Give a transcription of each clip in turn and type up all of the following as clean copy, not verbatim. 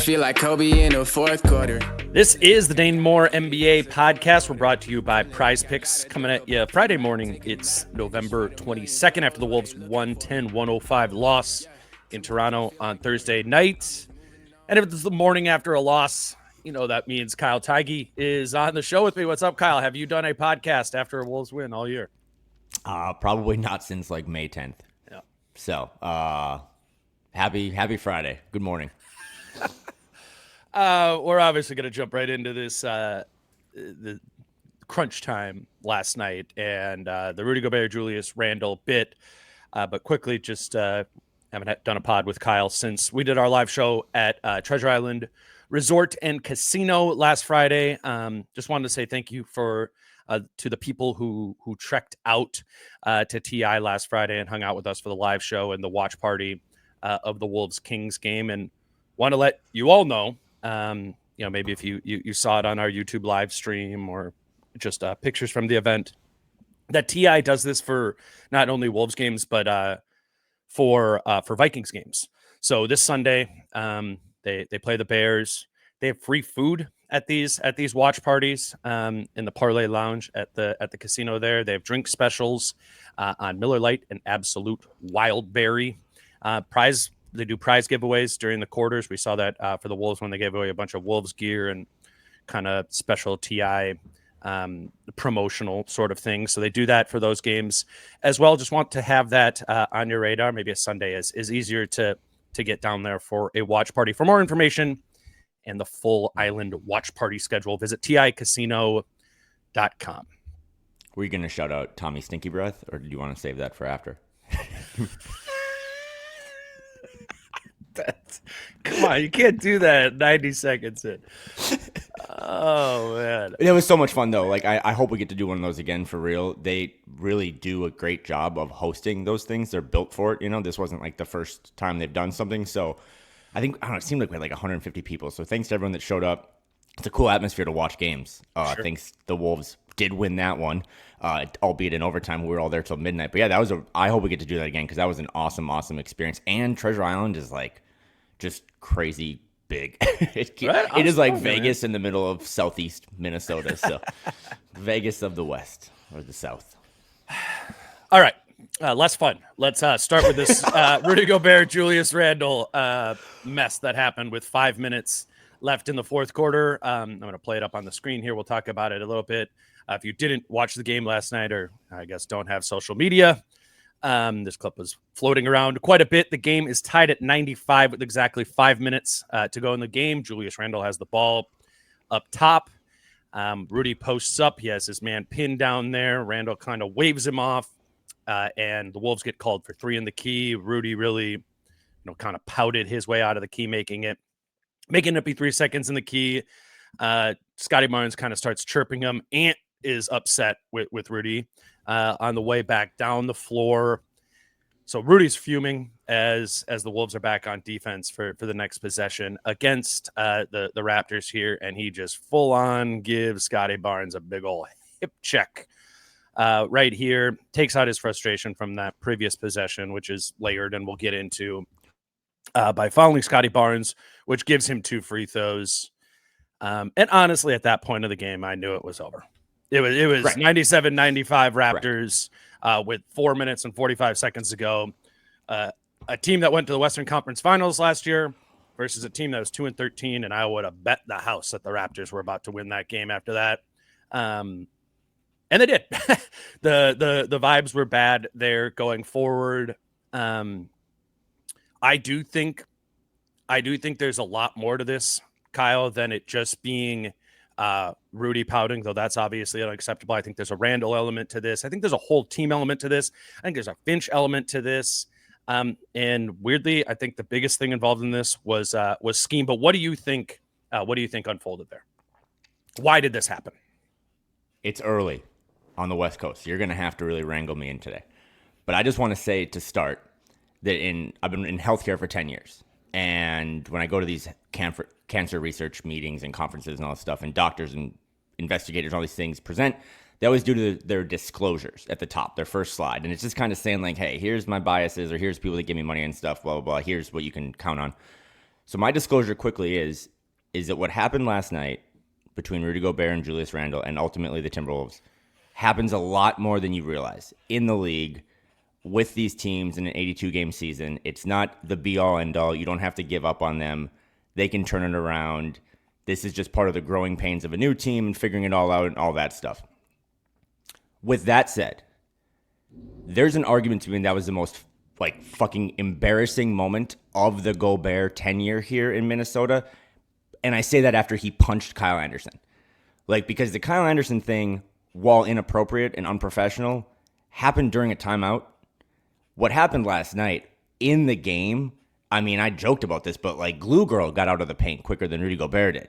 feel like Kobe in the fourth quarter. This is the Dane Moore NBA podcast. We're brought to you by Prize Picks, coming at you Friday morning. It's November 22nd after the Wolves' 110-105 loss in Toronto on Thursday night. And if it's the morning after a loss, you know that means Kyle Theige is on the show with me. What's up, Kyle? Have you done a podcast after a Wolves win all year? Probably not since like May 10th. Yeah. So, happy Friday. Good morning. We're obviously going to jump right into this, the crunch time last night and the Rudy Gobert-Randle bit. But quickly, just haven't done a pod with Kyle since we did our live show at Treasure Island Resort and Casino last Friday. Just wanted to say thank you to the people who trekked out to TI last Friday and hung out with us for the live show and the watch party of the Wolves-Kings game. And want to let you all know, maybe if you saw it on our YouTube live stream or just pictures from the event, that TI does this for not only Wolves games, but for Vikings games. So this Sunday, they play the Bears. They have free food at these watch parties in the Parlay Lounge at the casino there. They have drink specials on Miller Lite and Absolute Wild Berry. They do prize giveaways during the quarters. We saw that for the Wolves when they gave away a bunch of Wolves gear and kind of special TI promotional sort of things. So they do that for those games as well. Just want to have that on your radar. Maybe a Sunday is easier to get down there for a watch party. For more information and the full island watch party schedule, visit ticasino.com. Were you going to shout out Tommy Stinky Breath, or did you want to save that for after? Come on, you can't do that 90 seconds in. Oh, man. It was so much fun, though. Like, I hope we get to do one of those again for real. They really do a great job of hosting those things. They're built for it. You know, this wasn't like the first time they've done something. So I think, it seemed like we had like 150 people. So thanks to everyone that showed up. It's a cool atmosphere to watch games. Sure. Thanks, the Wolves did win that one, albeit in overtime. We were all there till midnight. But yeah, I hope we get to do that again because that was an awesome, awesome experience. And Treasure Island is like just crazy big. It is like Vegas in the middle of southeast Minnesota. So Vegas of the West or the South. All right. Less fun. Let's start with this Rudy Gobert, Julius Randle mess that happened with 5 minutes left in the fourth quarter. I'm going to play it up on the screen here. We'll talk about it a little bit. If you didn't watch the game last night, or I guess don't have social media, this clip was floating around quite a bit. The game is tied at 95 with exactly 5 minutes to go in the game. Julius Randle has the ball up top. Rudy posts up. He has his man pinned down there. Randle kind of waves him off, and the Wolves get called for three in the key. Rudy really, kind of pouted his way out of the key, making it be 3 seconds in the key. Scotty Barnes kind of starts chirping him. Ant is upset with Rudy on the way back down the floor. So Rudy's fuming as the Wolves are back on defense for the next possession against the Raptors here, and he just full on gives Scotty Barnes a big old hip check right here. Takes out his frustration from that previous possession, which is layered, and we'll get into by fouling Scotty Barnes, which gives him 2 free throws. And honestly, at that point of the game, I knew it was over. It was 97-95 Raptors with 4 minutes and 45 seconds to go. A team that went to the Western Conference Finals last year versus a team that was 2-13, and I would have bet the house that the Raptors were about to win that game after that. And they did. The vibes were bad there going forward. I do think there's a lot more to this, Kyle, than it just being Rudy pouting, though that's obviously unacceptable. I think there's a Randle element to this. I think there's a whole team element to this. I think there's a Finch element to this. And weirdly, I think the biggest thing involved in this was scheme. But what do you think? What do you think unfolded there? Why did this happen? It's early on the West Coast. You're going to have to really wrangle me in today. But I just want to say to start that I've been in healthcare for 10 years. And when I go to these cancer research meetings and conferences and all this stuff, and doctors and investigators, all these things present, they always do their disclosures at the top, their first slide. And it's just kind of saying like, hey, here's my biases, or here's people that give me money and stuff, blah, blah, blah. Here's what you can count on. So my disclosure quickly is that what happened last night between Rudy Gobert and Julius Randle and ultimately the Timberwolves happens a lot more than you realize in the league with these teams in an 82-game season. It's not the be-all, end-all. You don't have to give up on them. They can turn it around. This is just part of the growing pains of a new team and figuring it all out and all that stuff. With that said, there's an argument to me that was the most fucking embarrassing moment of the Gobert tenure here in Minnesota. And I say that after he punched Kyle Anderson. Because the Kyle Anderson thing, while inappropriate and unprofessional, happened during a timeout. What happened last night in the game, I mean, I joked about this, but Glue Girl got out of the paint quicker than Rudy Gobert did.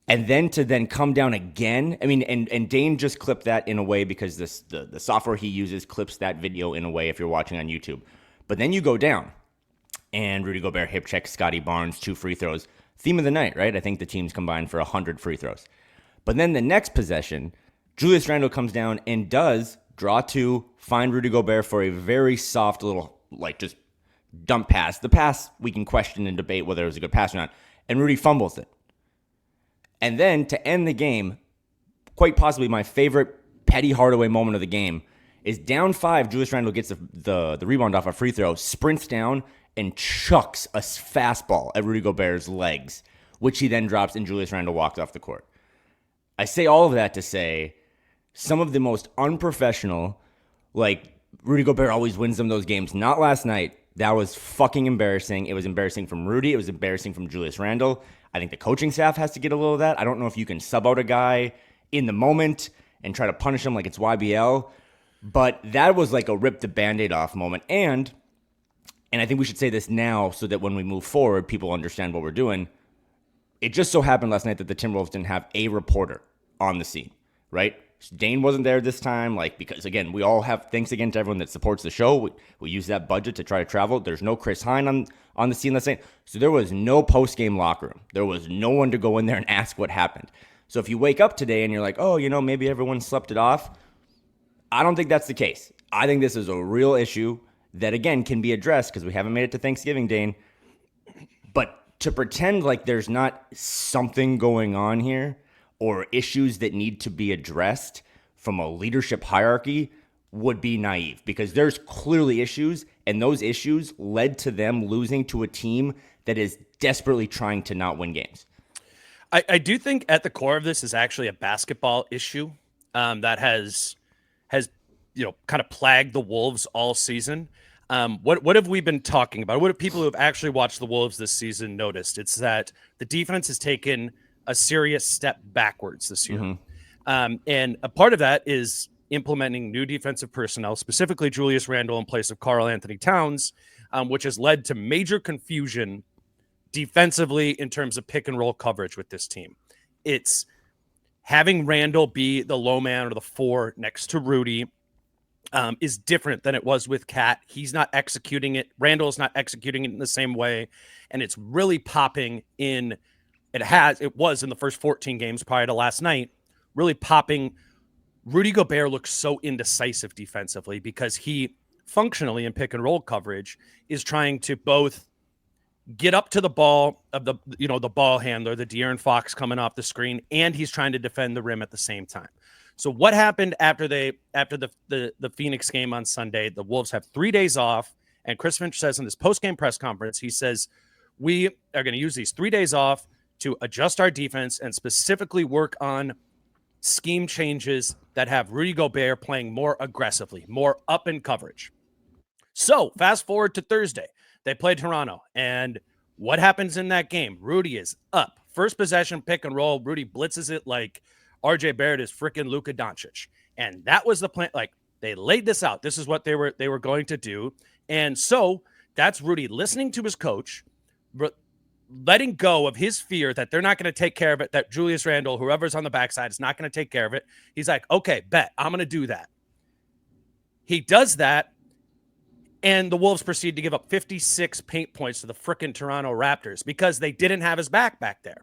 And then come down again. I mean, and Dane just clipped that in a way because the software he uses clips that video in a way if you're watching on YouTube. But then you go down, and Rudy Gobert hip checks Scotty Barnes, 2 free throws. Theme of the night, right? I think the teams combined for 100 free throws. But then the next possession, Julius Randle comes down and does draw 2, find Rudy Gobert for a very soft little, just dump pass. The pass, we can question and debate whether it was a good pass or not. And Rudy fumbles it. And then to end the game, quite possibly my favorite Petty Hardaway moment of the game is down 5. Julius Randle gets the rebound off a free throw, sprints down, and chucks a fastball at Rudy Gobert's legs, which he then drops, and Julius Randle walks off the court. I say all of that to say some of the most unprofessional, Rudy Gobert always wins them those games. Not last night. That was fucking embarrassing. It was embarrassing from Rudy. It was embarrassing from Julius Randle. I think the coaching staff has to get a little of that. I don't know if you can sub out a guy in the moment and try to punish him like it's YBL, but that was a rip the Band-Aid off moment. And I think we should say this now so that when we move forward, people understand what we're doing. It just so happened last night that the Timberwolves didn't have a reporter on the scene, right? Dane wasn't there this time, because, again, we all have, thanks again to everyone that supports the show. We use that budget to try to travel. There's no Chris Hine on the scene last night. So there was no post-game locker room. There was no one to go in there and ask what happened. So if you wake up today and you're like, oh, maybe everyone slept it off, I don't think that's the case. I think this is a real issue that, again, can be addressed because we haven't made it to Thanksgiving, Dane. But to pretend like there's not something going on here or issues that need to be addressed from a leadership hierarchy would be naive because there's clearly issues, and those issues led to them losing to a team that is desperately trying to not win games. I do think at the core of this is actually a basketball issue that has kind of plagued the Wolves all season. What have we been talking about? What have people who have actually watched the Wolves this season noticed? It's that the defense has taken a serious step backwards this year. Mm-hmm. And a part of that is implementing new defensive personnel, specifically Julius Randle in place of Karl Anthony Towns, which has led to major confusion defensively in terms of pick and roll coverage with this team. It's having Randle be the low man or the 4 next to Rudy is different than it was with Cat. He's not executing it. Randle's not executing it in the same way. And it's really popping in. It was in the first 14 games prior to last night, really popping. Rudy Gobert looks so indecisive defensively because he functionally in pick and roll coverage is trying to both get up to the ball of the ball handler, the De'Aaron Fox coming off the screen, and he's trying to defend the rim at the same time. So what happened after the Phoenix game on Sunday? The Wolves have 3 days off, and Chris Finch says in this post-game press conference, he says, we are going to use these 3 days off to adjust our defense and specifically work on scheme changes that have Rudy Gobert playing more aggressively, more up in coverage. So fast forward to Thursday. They play Toronto. And what happens in that game? Rudy is up. First possession, pick and roll. Rudy blitzes it like RJ Barrett is freaking Luka Doncic. And that was the plan. They laid this out. This is what they were going to do. And so that's Rudy listening to his coach, letting go of his fear that they're not going to take care of it, that Julius Randle, whoever's on the backside, is not going to take care of it. He's like, okay, bet, I'm going to do that. He does that, and the Wolves proceed to give up 56 paint points to the frickin' Toronto Raptors because they didn't have his back there.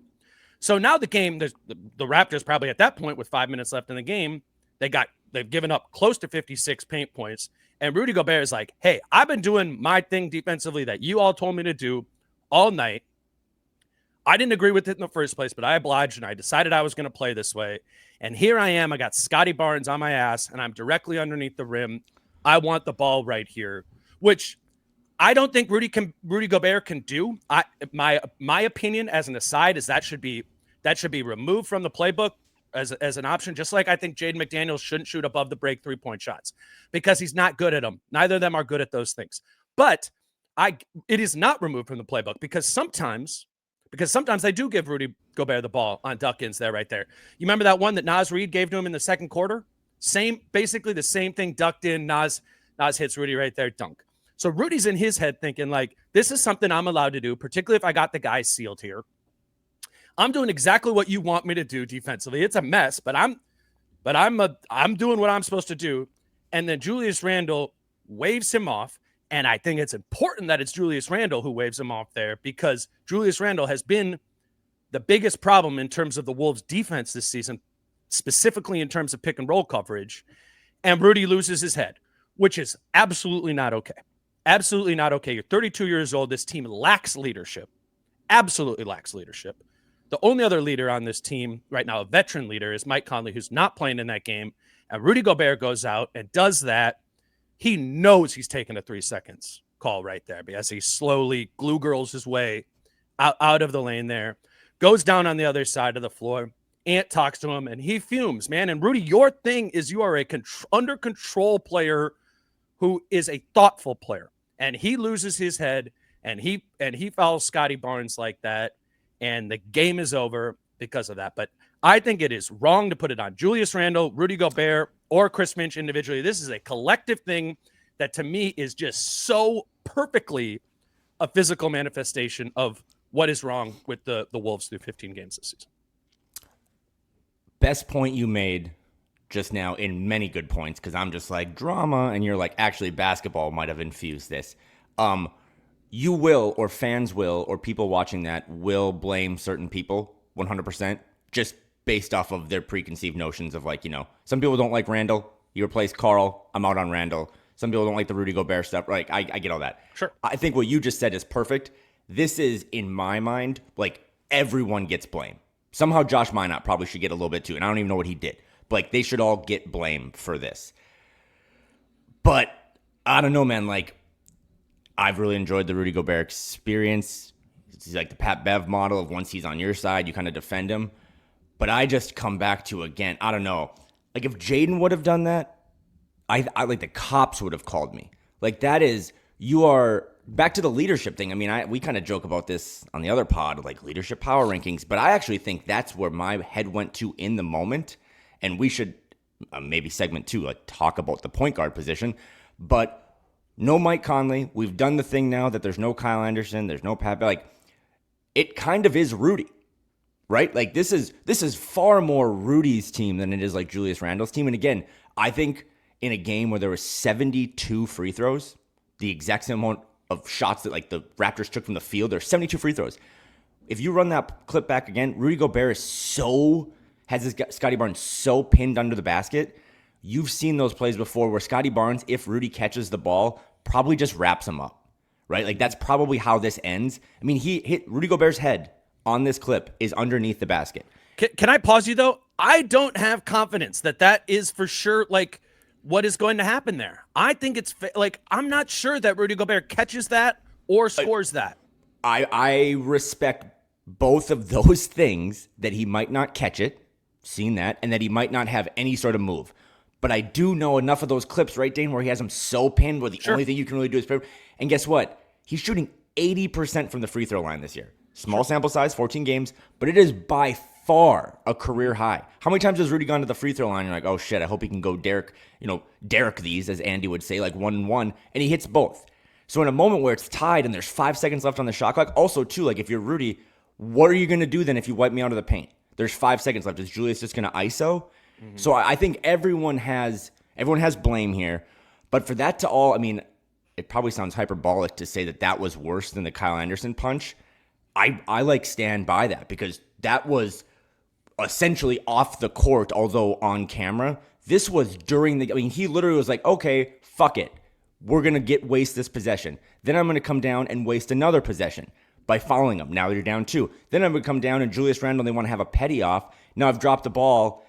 So now the game, the Raptors probably at that point with 5 minutes left in the game, they've given up close to 56 paint points, and Rudy Gobert is like, hey, I've been doing my thing defensively that you all told me to do all night. I didn't agree with it in the first place, but I obliged and I decided I was going to play this way. And here I am. I got Scotty Barnes on my ass and I'm directly underneath the rim. I want the ball right here, which I don't think Rudy Gobert can do. My opinion as an aside is that should be removed from the playbook as an option, just like I think Jaden McDaniels shouldn't shoot above the break 3-point shots because he's not good at them. Neither of them are good at those things. But it is not removed from the playbook because sometimes they do give Rudy Gobert the ball on duck-ins right there. You remember that one that Naz Reid gave to him in the second quarter? Basically the same thing, ducked in. Naz hits Rudy right there, dunk. So Rudy's in his head thinking like, this is something I'm allowed to do, particularly if I got the guy sealed here. I'm doing exactly what you want me to do defensively. It's a mess, but I'm doing what I'm supposed to do. And then Julius Randle waves him off. And I think it's important that it's Julius Randle who waves him off there because Julius Randle has been the biggest problem in terms of the Wolves defense this season, specifically in terms of pick and roll coverage. And Rudy loses his head, which is absolutely not okay. Absolutely not okay. You're 32 years old. This team lacks leadership. Absolutely lacks leadership. The only other leader on this team right now, a veteran leader, is Mike Conley, who's not playing in that game. And Rudy Gobert goes out and does that. He knows he's taking a 3 seconds call right there as he slowly glue girls his way out of the lane there. Goes down on the other side of the floor. Ant talks to him, and he fumes, man. And Rudy, your thing is you are a under control player who is a thoughtful player. And he loses his head, and he fouls Scotty Barnes like that, and the game is over because of that. But I think it is wrong to put it on Julius Randle, Rudy Gobert, or Chris Finch individually. This is a collective thing that to me is just so perfectly a physical manifestation of what is wrong with the Wolves through 15 games this season. Best point you made just now in many good points, because I'm just like drama, and you're like, actually basketball might have infused this. You will, or fans will, or people watching that will blame certain people 100%, just based off of their preconceived notions of like, some people don't like Randle. You replace Carl, I'm out on Randle. Some people don't like the Rudy Gobert stuff. Like, I get all that. Sure. I think what you just said is perfect. This is, in my mind, like everyone gets blame. Somehow Josh Minot probably should get a little bit too, and I don't even know what he did. But like, they should all get blame for this. But I don't know, man. Like, I've really enjoyed the Rudy Gobert experience. He's like the Pat Bev model of once he's on your side, you kind of defend him. But I just come back to, again, I don't know. Like, if Jaden would have done that, I like the cops would have called me. Like, that is, you are back to the leadership thing. I mean, we kind of joke about this on the other pod, like leadership power rankings, but I actually think that's where my head went to in the moment. And we should maybe segment 2, like talk about the point guard position. But no Mike Conley. We've done the thing now that there's no Kyle Anderson, there's no Pat. Like, it kind of is Rudy, right? Like, this is far more Rudy's team than it is like Julius Randle's team. And again, I think in a game where there was 72 free throws, the exact same amount of shots that like the Raptors took from the field, there's 72 free throws. If you run that clip back again, Rudy Gobert has this Scotty Barnes so pinned under the basket. You've seen those plays before where Scotty Barnes, if Rudy catches the ball, probably just wraps him up, right? Like, that's probably how this ends. I mean, he hit Rudy Gobert's head on this clip is underneath the basket. Can I pause you though? I don't have confidence that is for sure like what is going to happen there. I think it's like, I'm not sure that Rudy Gobert catches that or scores that. I respect both of those things, that he might not catch it, seen that, and that he might not have any sort of move. But I do know enough of those clips, right, Dane, where he has him so pinned where the only thing you can really do is play. And guess what? He's shooting 80% from the free throw line this year. Small sample size, 14 games, but it is by far a career high. How many times has Rudy gone to the free throw line and you're like, oh shit, I hope he can go Derek these, as Andy would say, like 1-1, and he hits both. So in a moment where it's tied and there's 5 seconds left on the shot clock, also too, like if you're Rudy, what are you going to do then if you wipe me out of the paint? There's 5 seconds left. Is Julius just going to ISO? Mm-hmm. So I think everyone has blame here. But for that to all, I mean, it probably sounds hyperbolic to say that was worse than the Kyle Anderson punch. I like stand by that, because that was essentially off the court, although on camera. This was during he literally was like, okay, fuck it. We're going to waste this possession. Then I'm going to come down and waste another possession. by fouling him. Now you're down 2. Then I would come down and Julius Randle, they want to have a petty off. Now I've dropped the ball.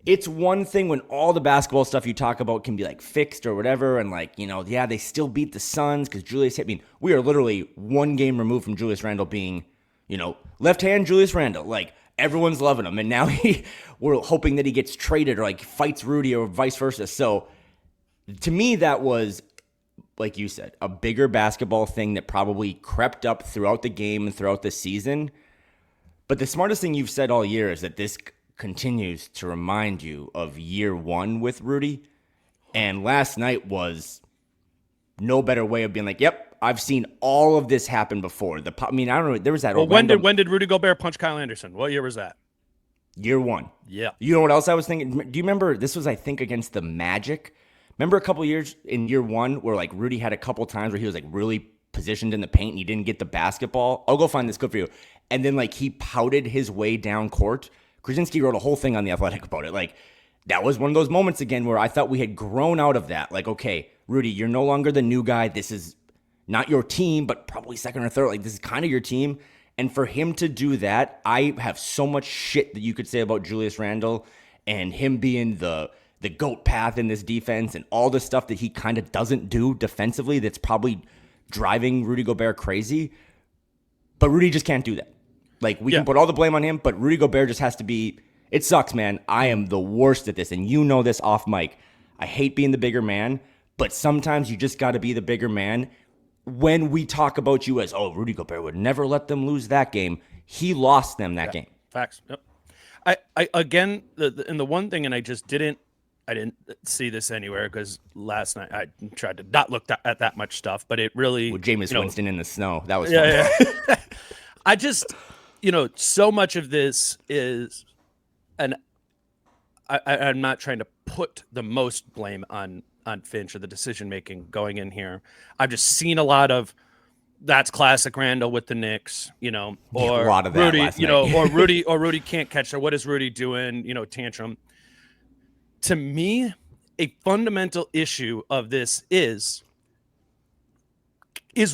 It's one thing when all the basketball stuff you talk about can be like fixed or whatever. And like, they still beat the Suns because Julius hit. I mean, we are literally one game removed from Julius Randle being, left hand Julius Randle. Like everyone's loving him. And now we're hoping that he gets traded or like fights Rudy or vice versa. So to me, that was, like you said, a bigger basketball thing that probably crept up throughout the game and throughout the season. But the smartest thing you've said all year is that this continues to remind you of year 1 with Rudy. And last night was no better way of being like, yep, I've seen all of this happen before. I don't know. There was that. Well, when did Rudy Gobert punch Kyle Anderson? What year was that? Year 1. Yeah. You know what else I was thinking? Do you remember? This was, I think, against the Magic. Remember a couple years in year 1 where like Rudy had a couple times where he was like really positioned in the paint and he didn't get the basketball? I'll go find this clip for you. And then like he pouted his way down court. Krasinski wrote a whole thing on The Athletic about it. Like, that was one of those moments again where I thought we had grown out of that. Like, okay, Rudy, you're no longer the new guy. This is not your team, but probably second or third. Like, this is kind of your team. And for him to do that, I have so much shit that you could say about Julius Randle and him being the GOAT path in this defense and all the stuff that he kind of doesn't do defensively that's probably driving Rudy Gobert crazy. But Rudy just can't do that. Like, we can put all the blame on him, but Rudy Gobert just has to be – it sucks, man. I am the worst at this, and you know this off mic. I hate being the bigger man, but sometimes you just got to be the bigger man. When we talk about you as, oh, Rudy Gobert would never let them lose that game, he lost them that game. Facts. Yep. I again, the one thing, and I didn't see this anywhere because last night I tried to not look at that much stuff, but it really – with Jameis Winston in the snow. That was fun. Yeah. I just – so much of this is, and I'm not trying to put the most blame on Finch or the decision making going in here. I've just seen a lot of that's classic Randall with the Knicks, or a lot of that Rudy, last night. or Rudy can't catch her. What is Rudy doing? Tantrum. To me, a fundamental issue of this is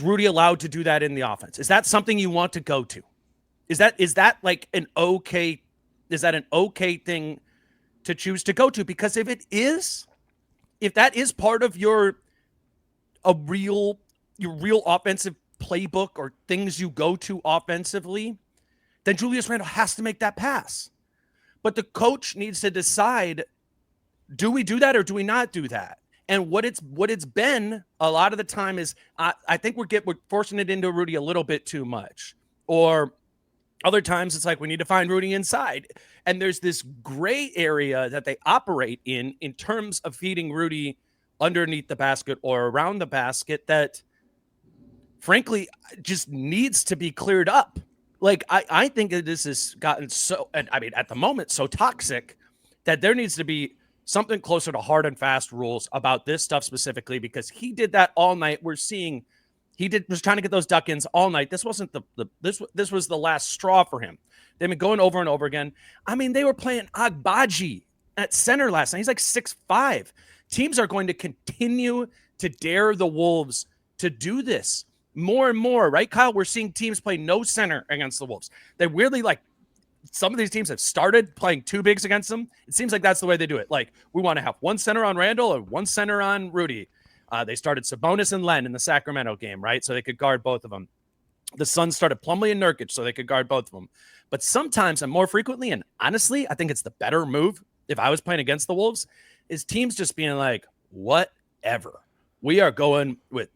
Rudy allowed to do that in the offense? Is that something you want to go to? Is that like an okay thing to choose to go to? Because if that is part of your real offensive playbook or things you go to offensively, then Julius Randle has to make that pass. But the coach needs to decide, do we do that or do we not do that? And what it's been a lot of the time is I think we're forcing it into Rudy a little bit too much. Or other times it's like we need to find Rudy inside. And there's this gray area that they operate in terms of feeding Rudy underneath the basket or around the basket that, frankly, just needs to be cleared up. Like, I think that this has gotten so, and I mean, at the moment, so toxic that there needs to be something closer to hard and fast rules about this stuff specifically, because he did that all night. We're seeing was trying to get those duck-ins all night. This wasn't this was the last straw for him. They've been going over and over again. I mean, they were playing Agbaji at center last night. He's like 6'5". Teams are going to continue to dare the Wolves to do this more and more, right, Kyle? We're seeing teams play no center against the Wolves. They weirdly, like, some of these teams have started playing two bigs against them. It seems like that's the way they do it. Like, we want to have one center on Randall and one center on Rudy. They started Sabonis and Len in the Sacramento game, right? So they could guard both of them. The Suns started Plumlee and Nurkic so they could guard both of them. But sometimes, and more frequently, and honestly, I think it's the better move if I was playing against the Wolves, is teams just being like, whatever. We are going with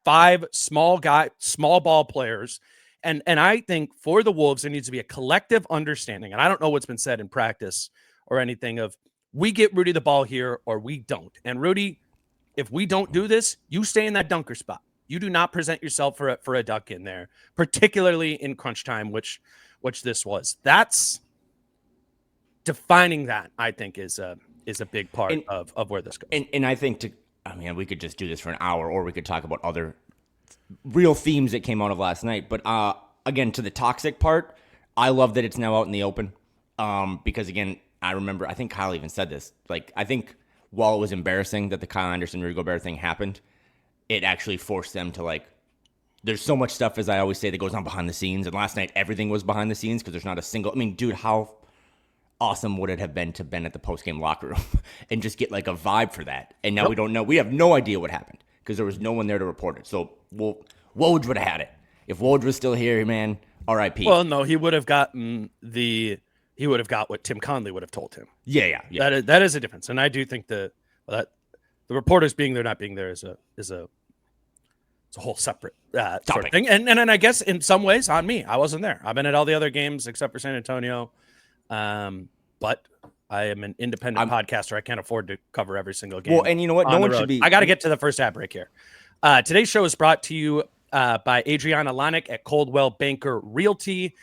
5 small ball players. And I think for the Wolves, there needs to be a collective understanding. And I don't know what's been said in practice or anything of, we get Rudy the ball here or we don't. And Rudy, if we don't do this, you stay in that dunker spot. You do not present yourself for a duck in there, particularly in crunch time, which this was. That's defining that, I think, is a big part of where this goes. And I think we could just do this for an hour, or we could talk about other real themes that came out of last night. But again, to the toxic part, I love that it's now out in the open. Because again, I remember, I think Kyle even said this. Like, I think while it was embarrassing that the Kyle Anderson Rudy Gobert thing happened, it actually forced them to like there's so much stuff, as I always say, that goes on behind the scenes. And last night, everything was behind the scenes because there's not a single. I mean, dude, how awesome would it have been to been at the post-game locker room and just get like a vibe for that? And now we don't know. We have no idea what happened because there was no one there to report it. So Woj would have had it. If Woj was still here, man, R.I.P. Well, no, he would have gotten he would have got what Tim Conley would have told him. Yeah. That is a difference. And I do think that the reporters being there, not being there is a whole separate sort of thing. And I guess in some ways on me, I wasn't there. I've been at all the other games except for San Antonio. But I am an independent podcaster. I can't afford to cover every single game. Well, and you know what? No one should be. I got to get to the first ad break here. Today's show is brought to you by Adriana Lonick at Coldwell Banker Realty.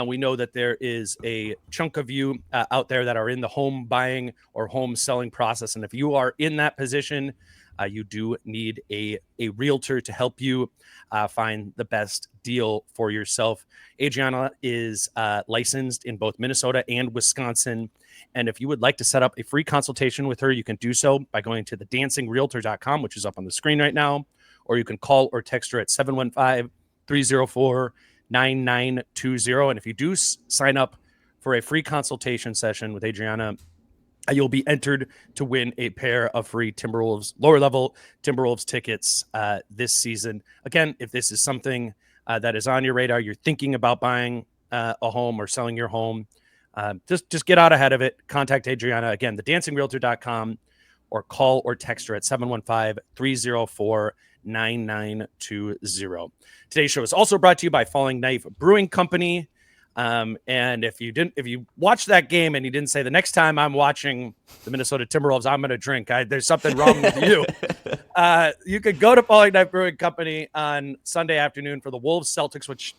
We know that there is a chunk of you out there that are in the home buying or home selling process. And if you are in that position, you do need a realtor to help you find the best deal for yourself. Adriana is licensed in both Minnesota and Wisconsin. And if you would like to set up a free consultation with her, you can do so by going to thedancingrealtor.com, which is up on the screen right now, or you can call or text her at 715-304-9920. And if you do sign up for a free consultation session with Adriana, you'll be entered to win a pair of free Timberwolves, lower level Timberwolves tickets this season. Again, if this is something that is on your radar, you're thinking about buying a home or selling your home, just get out ahead of it. Contact Adriana. Again, thedancingrealtor.com, or call or text her at 715-304-9920. Today's show is also brought to you by Falling Knife Brewing Company. And if you watched that game and you didn't say the next time I'm watching the Minnesota Timberwolves, I'm going to drink, there's something wrong with you. You could go to Falling Knife Brewing Company on Sunday afternoon for the Wolves Celtics, which,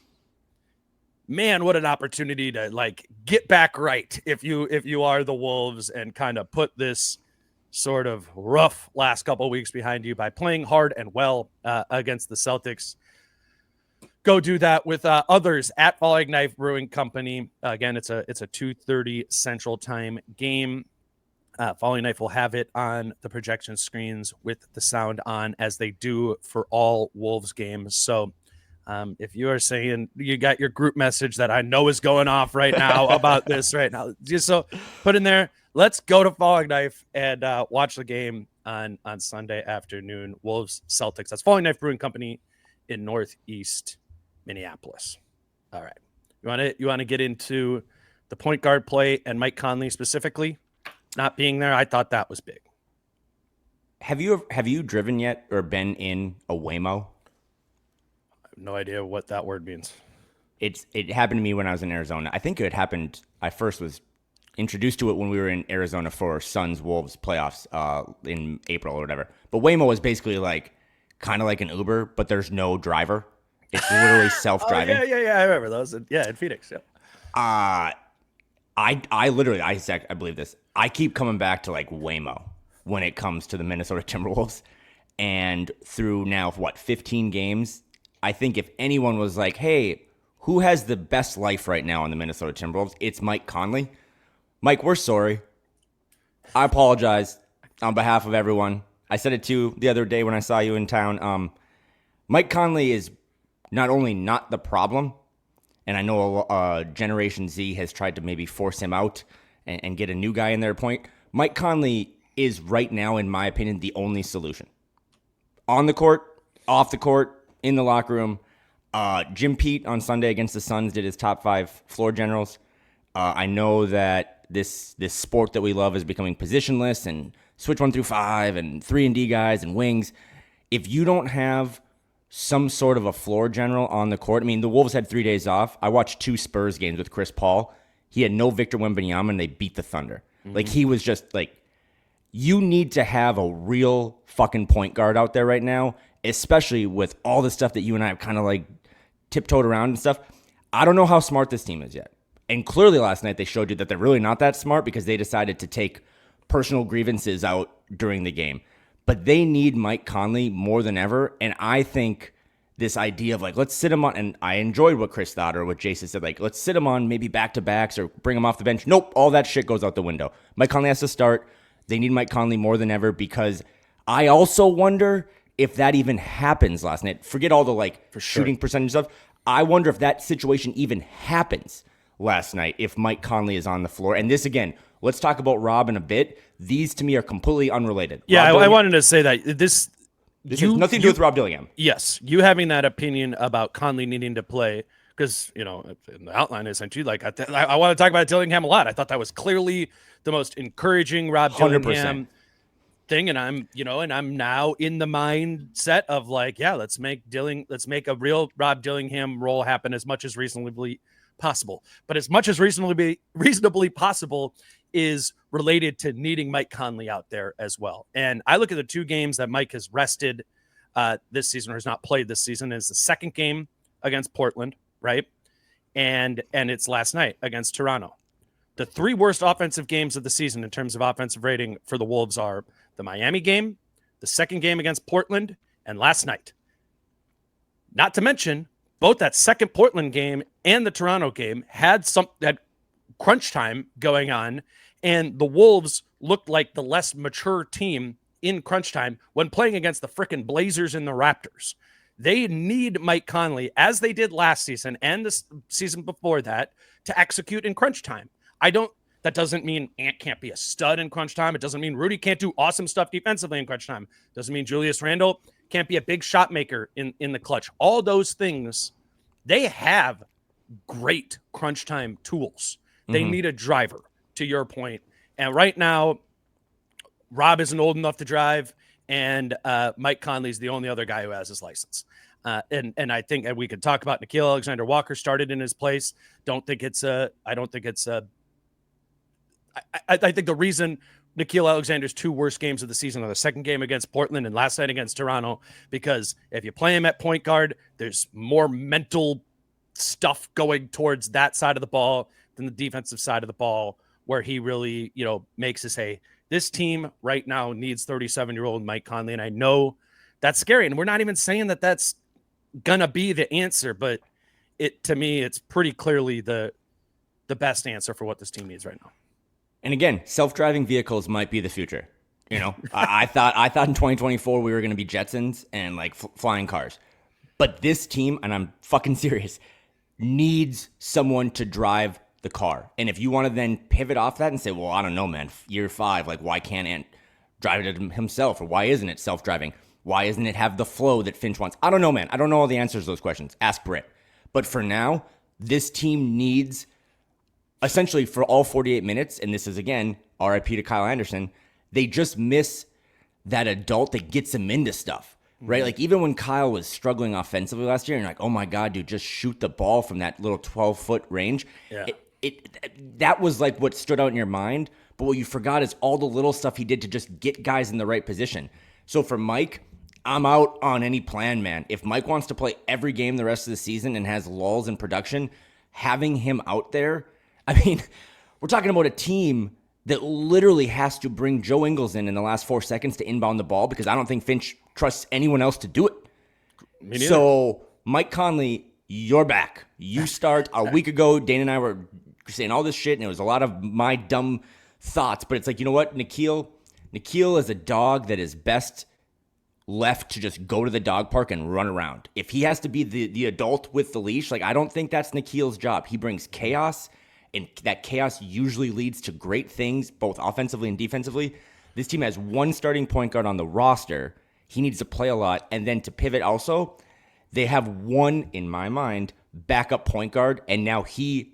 man, what an opportunity to like get back right. If you are the Wolves and kind of put this sort of rough last couple of weeks behind you by playing hard and well against the Celtics. Go do that with others at Falling Knife Brewing Company. Again, it's a 2:30 Central Time game. Falling Knife will have it on the projection screens with the sound on, as they do for all Wolves games. So if you are saying you got your group message that I know is going off right now about this right now, just so put in there, let's go to Falling Knife and watch the game on Sunday afternoon. Wolves Celtics. That's Falling Knife Brewing Company in Northeast Minneapolis. All right. You want to get into the point guard play and Mike Conley specifically not being there? I thought that was big. Have you driven yet or been in a Waymo? I have no idea what that word means. It happened to me when I was in Arizona. I think it happened. I first was introduced to it when we were in Arizona for Suns Wolves playoffs in April or whatever. But Waymo is basically like kind of like an Uber, but there's no driver. It's literally self-driving. Yeah. I remember those. Yeah, in Phoenix. Yeah. I literally, Zach, I believe this. I keep coming back to like Waymo when it comes to the Minnesota Timberwolves. And through now, 15 games, I think if anyone was like, hey, who has the best life right now on the Minnesota Timberwolves, it's Mike Conley. Mike, we're sorry. I apologize on behalf of everyone. I said it too the other day when I saw you in town. Mike Conley is not only not the problem, and I know Generation Z has tried to maybe force him out and get a new guy in their point. Mike Conley is right now, in my opinion, the only solution. On the court, off the court, in the locker room. Jim Pete on Sunday against the Suns did his top 5 floor generals. I know that this sport that we love is becoming positionless and switch 1 through 5 and 3-and-D guys and wings. If you don't have some sort of a floor general on the court. I mean, the Wolves had 3 days off. I watched 2 Spurs games with Chris Paul. He had no Victor Wembanyama, and they beat the Thunder. Mm-hmm. Like, he was just like, you need to have a real fucking point guard out there right now, especially with all the stuff that you and I have kind of like tiptoed around and stuff. I don't know how smart this team is yet. And clearly last night they showed you that they're really not that smart because they decided to take personal grievances out during the game. But they need Mike Conley more than ever. And I think this idea of like, let's sit him on, and I enjoyed what Chris thought or what Jason said, like, let's sit him on maybe back-to-backs or bring him off the bench. Nope, all that shit goes out the window. Mike Conley has to start. They need Mike Conley more than ever because I also wonder if that even happens last night. Forget all the shooting percentage stuff. I wonder if that situation even happens last night if Mike Conley is on the floor. And this, again, let's talk about Rob in a bit. These, to me, are completely unrelated. Yeah, I wanted to say that this has nothing to do with Rob Dillingham. Yes, you having that opinion about Conley needing to play, because, in the outline, essentially, I want to talk about Dillingham a lot. I thought that was clearly the most encouraging Rob 100%. Dillingham thing, and I'm now in the mindset of let's make a real Rob Dillingham role happen as much as reasonably possible. But as much as reasonably possible is related to needing Mike Conley out there as well. And I look at the 2 games that Mike has rested this season, or has not played this season, is the second game against Portland, right? And it's last night against Toronto. The 3 worst offensive games of the season in terms of offensive rating for the Wolves are the Miami game, the second game against Portland, and last night. Not to mention, both that second Portland game and the Toronto game had crunch time going on, and the Wolves looked like the less mature team in crunch time when playing against the frickin' Blazers and the Raptors. They need Mike Conley, as they did last season and the season before that, to execute in crunch time. That doesn't mean Ant can't be a stud in crunch time. It doesn't mean Rudy can't do awesome stuff defensively in crunch time. It doesn't mean Julius Randle can't be a big shot maker in the clutch. All those things, they have great crunch time tools. They need a driver, to your point. And right now, Rob isn't old enough to drive, and Mike Conley's the only other guy who has his license. And I think we could talk about Nickeil Alexander-Walker started in his place. I think the reason Nickeil Alexander's 2 worst games of the season are the second game against Portland and last night against Toronto, because if you play him at point guard, there's more mental stuff going towards that side of the ball than the defensive side of the ball, where he really, makes us say, this team right now needs 37-year-old Mike Conley. And I know that's scary. And we're not even saying that that's going to be the answer, but to me, it's pretty clearly the best answer for what this team needs right now. And again, self-driving vehicles might be the future. I thought in 2024 we were going to be Jetsons and flying cars. But this team, and I'm fucking serious, needs someone to drive the car. And if you want to then pivot off that and say, well, I don't know, man, year 5, why can't Ant drive it himself? Or why isn't it self-driving? Why isn't it have the flow that Finch wants? I don't know, man. I don't know all the answers to those questions. Ask Britt. But for now, this team needs, essentially for all 48 minutes, and this is, again, RIP to Kyle Anderson, they just miss that adult that gets them into stuff, right? Even when Kyle was struggling offensively last year, and you're like, oh my God, dude, just shoot the ball from that little 12-foot range. Yeah. That was what stood out in your mind. But what you forgot is all the little stuff he did to just get guys in the right position. So for Mike, I'm out on any plan, man. If Mike wants to play every game the rest of the season and has lulls in production, having him out there, we're talking about a team that literally has to bring Joe Ingles in the last 4 seconds to inbound the ball, because I don't think Finch trusts anyone else to do it. So Mike Conley, you're back. You start. A week ago, Dane and I were saying all this shit, and it was a lot of my dumb thoughts, but it's you know what? Nickeil is a dog that is best left to just go to the dog park and run around. If he has to be the adult with the leash, I don't think that's Nikhil's job. He brings chaos, and that chaos usually leads to great things, both offensively and defensively. This team has 1 starting point guard on the roster. He needs to play a lot, and then to pivot also, they have 1, in my mind, backup point guard, and now he,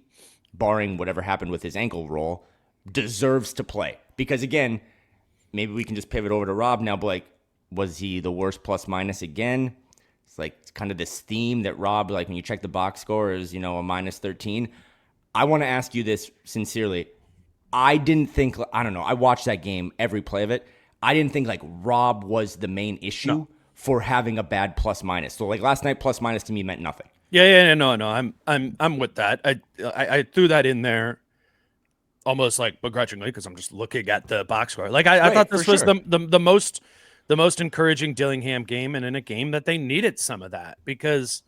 barring whatever happened with his ankle roll, deserves to play. Because again, maybe we can just pivot over to Rob now, but was he the worst plus minus again? It's kind of this theme that Rob, when you check the box score, is, a -13. I want to ask you this sincerely. I didn't think, I don't know, I watched that game, every play of it. I didn't think Rob was the main issue for having a bad plus minus. So last night, plus minus to me meant nothing. No. I'm with that. I threw that in there almost begrudgingly, because I'm just looking at the box score. I thought this was the most encouraging Dillingham game, and in a game that they needed some of that, because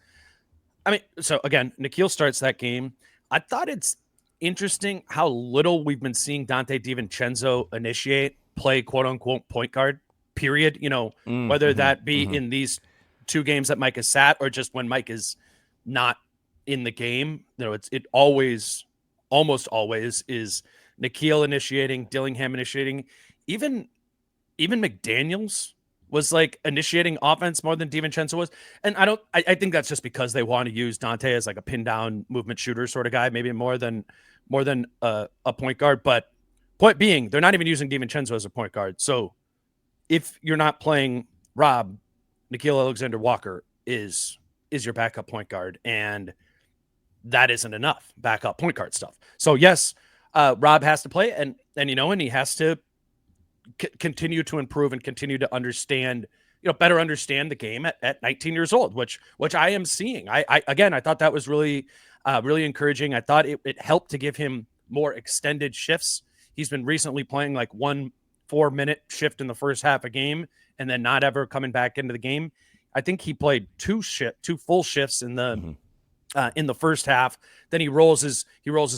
so again, Nickeil starts that game. I thought it's interesting how little we've been seeing Dante DiVincenzo play quote unquote point guard period, whether that be in these 2 games that Mike is sat or just when Mike is not in the game. It always, almost always is Nickeil initiating, Dillingham initiating. Even McDaniels was like initiating offense more than DiVincenzo was. And I think that's just because they want to use Dante as like a pin down movement shooter sort of guy, maybe more than a point guard. But point being, they're not even using DiVincenzo as a point guard. So if you're not playing Rob, Nickeil Alexander-Walker is your backup point guard. And that isn't enough backup point guard stuff. So yes, Rob has to play and he has to continue to improve and continue to understand, better understand the game at 19 years old, which I am seeing. I thought that was really, really encouraging. I thought it helped to give him more extended shifts. He's been recently playing like 1 4-minute shift in the first half a game and then not ever coming back into the game. I think he played 2 full shifts in the first half. Then he rolls his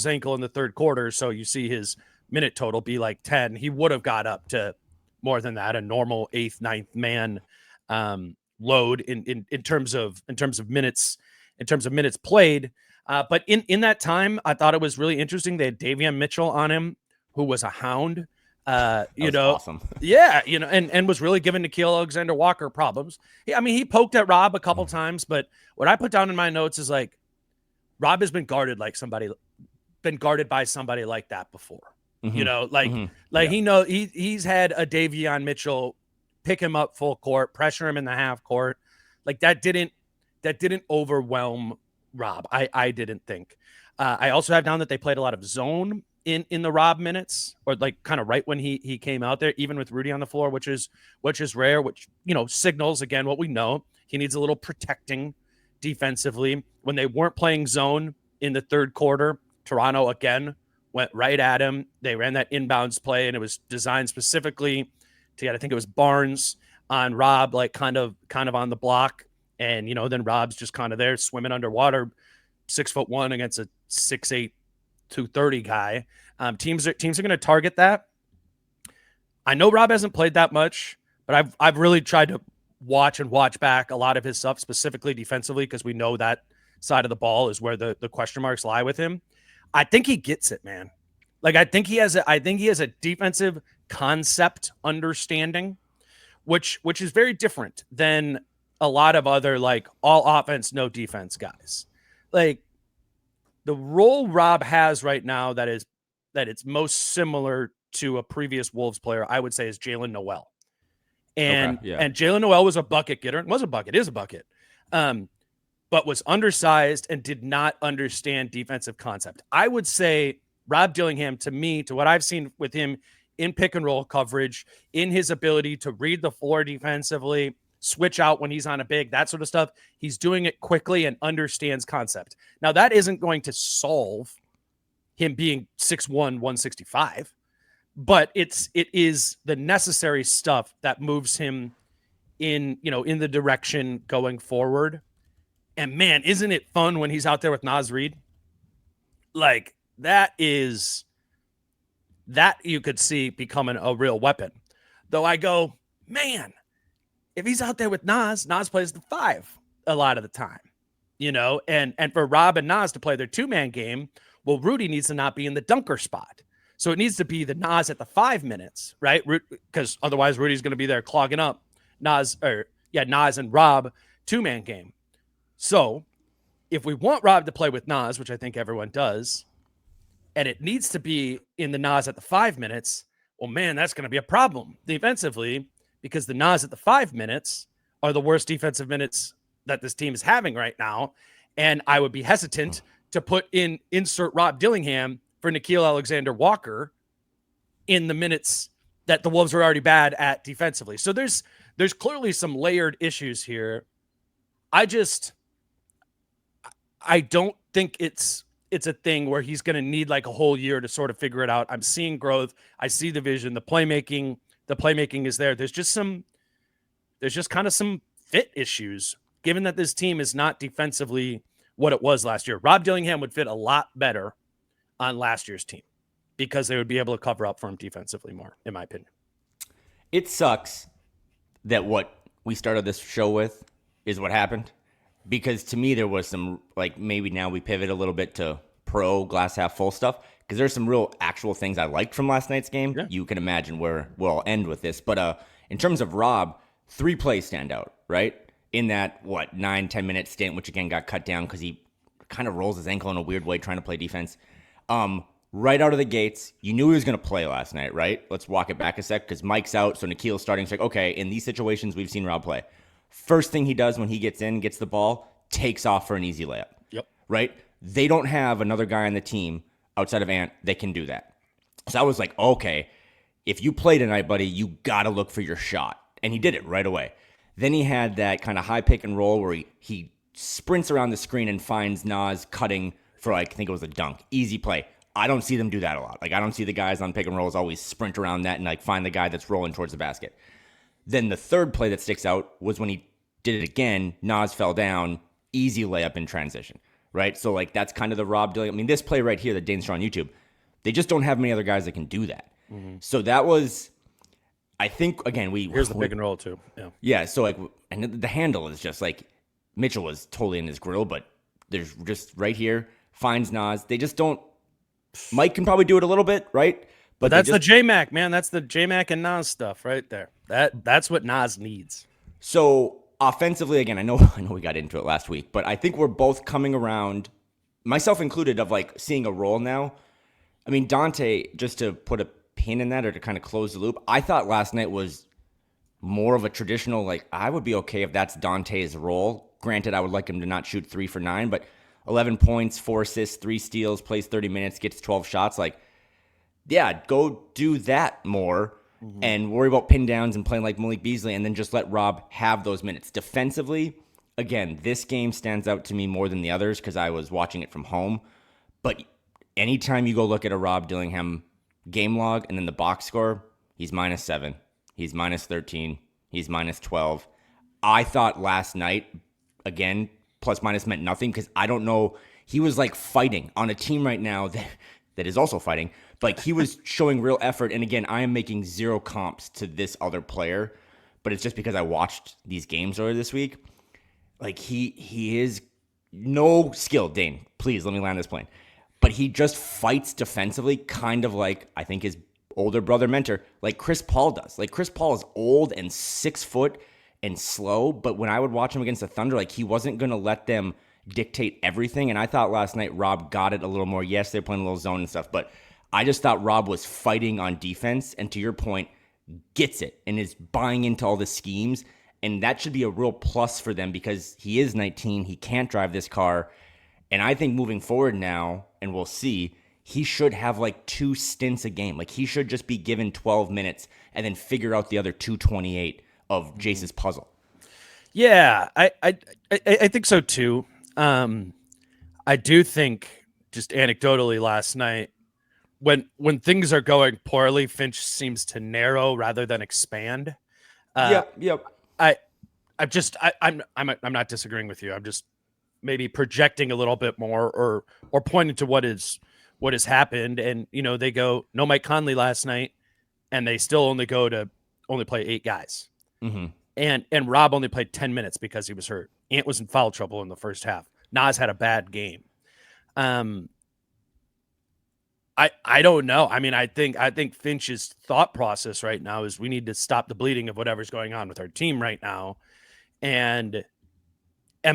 ankle in the third quarter. So you see his minute total be like 10. He would have got up to more than that, a normal 8th, 9th man load in terms of minutes, played. But in that time, I thought it was really interesting. They had Davion Mitchell on him, who was a hound. Awesome. Yeah, and was really giving Nickeil Alexander-Walker problems. He poked at Rob a couple times, but what I put down in my notes is like Rob has been guarded by somebody like that before. He's had a Davion Mitchell pick him up full court, pressure him in the half court. Like that didn't overwhelm Rob. I didn't think. I also have down that they played a lot of zone in the Rob minutes, or like kind of right when he came out there, even with Rudy on the floor, which is rare, which signals again what we know. He needs a little protecting defensively. When they weren't playing zone in the third quarter, Toronto again went right at him. They ran that inbounds play, and it was designed specifically to get, I think it was Barnes on Rob, like kind of on the block. And, then Rob's just kind of there swimming underwater, 6'1" against a 6'8", 230 guy. Teams are going to target that. I know Rob hasn't played that much, but I've really tried to watch back a lot of his stuff, specifically defensively, because we know that side of the ball is where the question marks lie with him. I think he gets it, man. Like I think he has a defensive concept understanding, which is very different than a lot of other like all offense, no defense guys. Like the role Rob has right now that it's most similar to a previous Wolves player, I would say, is Jalen Noel. And Jalen Noel was a bucket getter, and is a bucket. But was undersized and did not understand defensive concept. I would say Rob Dillingham, to me, to what I've seen with him in pick and roll coverage, in his ability to read the floor defensively, switch out when he's on a big, that sort of stuff, he's doing it quickly and understands concept. Now, that isn't going to solve him being 6'1", 165, but it is the necessary stuff that moves him in the direction going forward. And man, isn't it fun when he's out there with Naz Reid? Like that you could see becoming a real weapon. Though I go, man, if he's out there with Naz plays the 5 a lot of the time, and for Rob and Naz to play their 2-man game, well, Rudy needs to not be in the dunker spot. So it needs to be the Naz at the 5 minutes, right? Because otherwise Rudy's going to be there clogging up Naz and Rob 2-man game. So if we want Rob to play with Naz, which I think everyone does, and it needs to be in the Naz at the 5 minutes, well, man, that's going to be a problem defensively, because the Naz at the 5 minutes are the worst defensive minutes that this team is having right now. And I would be hesitant to insert Rob Dillingham for Nickeil Alexander-Walker in the minutes that the Wolves are already bad at defensively. So there's clearly some layered issues here. I don't think it's a thing where he's going to need like a whole year to sort of figure it out. I'm seeing growth. I see the vision, the playmaking is there. There's just kind of some fit issues, given that this team is not defensively what it was last year. Rob Dillingham would fit a lot better on last year's team because they would be able to cover up for him defensively more, in my opinion. It sucks that what we started this show with is what happened? Because to me, there was some, like, maybe now we pivot a little bit to pro glass half full stuff, because there's some real actual things I liked from last night's game. Yeah. You can imagine where we'll end with this. But in terms of Rob, 3 plays stand out, right? In that, 9-10 minute stint, which again got cut down because he kind of rolls his ankle in a weird way trying to play defense. Right out of the gates, you knew he was going to play last night, right? Let's walk it back a sec because Mike's out, so Nikhil's starting. It's like, okay, in these situations, we've seen Rob play. First thing he does when he gets in, gets the ball, takes off for an easy layup. Yep. Right? They don't have another guy on the team outside of Ant that can do that. So I was like, okay, if you play tonight, buddy, you got to look for your shot. And he did it right away. Then he had that kind of high pick and roll where he sprints around the screen and finds Nas cutting for, I think it was a dunk. Easy play. I don't see them do that a lot. Like, I don't see the guys on pick and rolls always sprint around that and, like, find the guy that's rolling towards the basket. Then the third play that sticks out was when he did it again. Nas fell down. Easy layup in transition, right? So, like, that's kind of the Rob Dillingham. I mean, this play right here that Dane's showing on YouTube, they just don't have many other guys that can do that. Mm-hmm. So that was, I think, again, here's the pick and roll, too. Yeah, so, like, and the handle is just, like, Mitchell was totally in his grill, but there's just right here, finds Nas. They just don't. Mike can probably do it a little bit, right? But that's the J-Mac, man. That's the J-Mac and Nas stuff right there. That's what Nas needs. So offensively, again, I know we got into it last week, but I think we're both coming around, myself included, of like seeing a role now. I mean, Dante, just to put a pin in that or to kind of close the loop, I thought last night was more of a traditional, like, I would be okay if that's Dante's role. Granted, I would like him to not shoot 3 for 9, but 11 points, 4 assists, 3 steals, plays 30 minutes, gets 12 shots. Like, yeah, go do that more and worry about pin downs and playing like Malik Beasley and then just let Rob have those minutes. Defensively, again, this game stands out to me more than the others because I was watching it from home. But anytime you go look at a Rob Dillingham game log and then the box score, he's -7, he's -13, he's -12. I thought last night, again, plus minus meant nothing because I don't know. He was like fighting on a team right now that is also fighting. Like, he was showing real effort. And again, I am making zero comps to this other player, but it's just because I watched these games earlier this week. Like, he is no skill. Dane, please let me land this plane. But he just fights defensively, kind of like I think his older brother mentor, like Chris Paul does. Like, Chris Paul is old and 6 foot and slow, but when I would watch him against the Thunder, like, he wasn't going to let them dictate everything. And I thought last night Rob got it a little more. Yes, they're playing a little zone and stuff, but I just thought Rob was fighting on defense and, to your point, gets it and is buying into all the schemes. And that should be a real plus for them because he is 19. He can't drive this car. And I think moving forward now, and we'll see, he should have like 2 stints a game. Like, he should just be given 12 minutes and then figure out the other 228 of Jace's puzzle. Yeah, I think so too. I do think, just anecdotally last night, when things are going poorly, Finch seems to narrow rather than expand. Yep. I'm not disagreeing with you. I'm just maybe projecting a little bit more or pointing to what has happened. And, you know, they go no Mike Conley last night and they still only play 8 guys. Mm-hmm. And Rob only played 10 minutes because he was hurt. Ant was in foul trouble in the first half. Nas had a bad game. I don't know. I mean, I think Finch's thought process right now is we need to stop the bleeding of whatever's going on with our team right now. And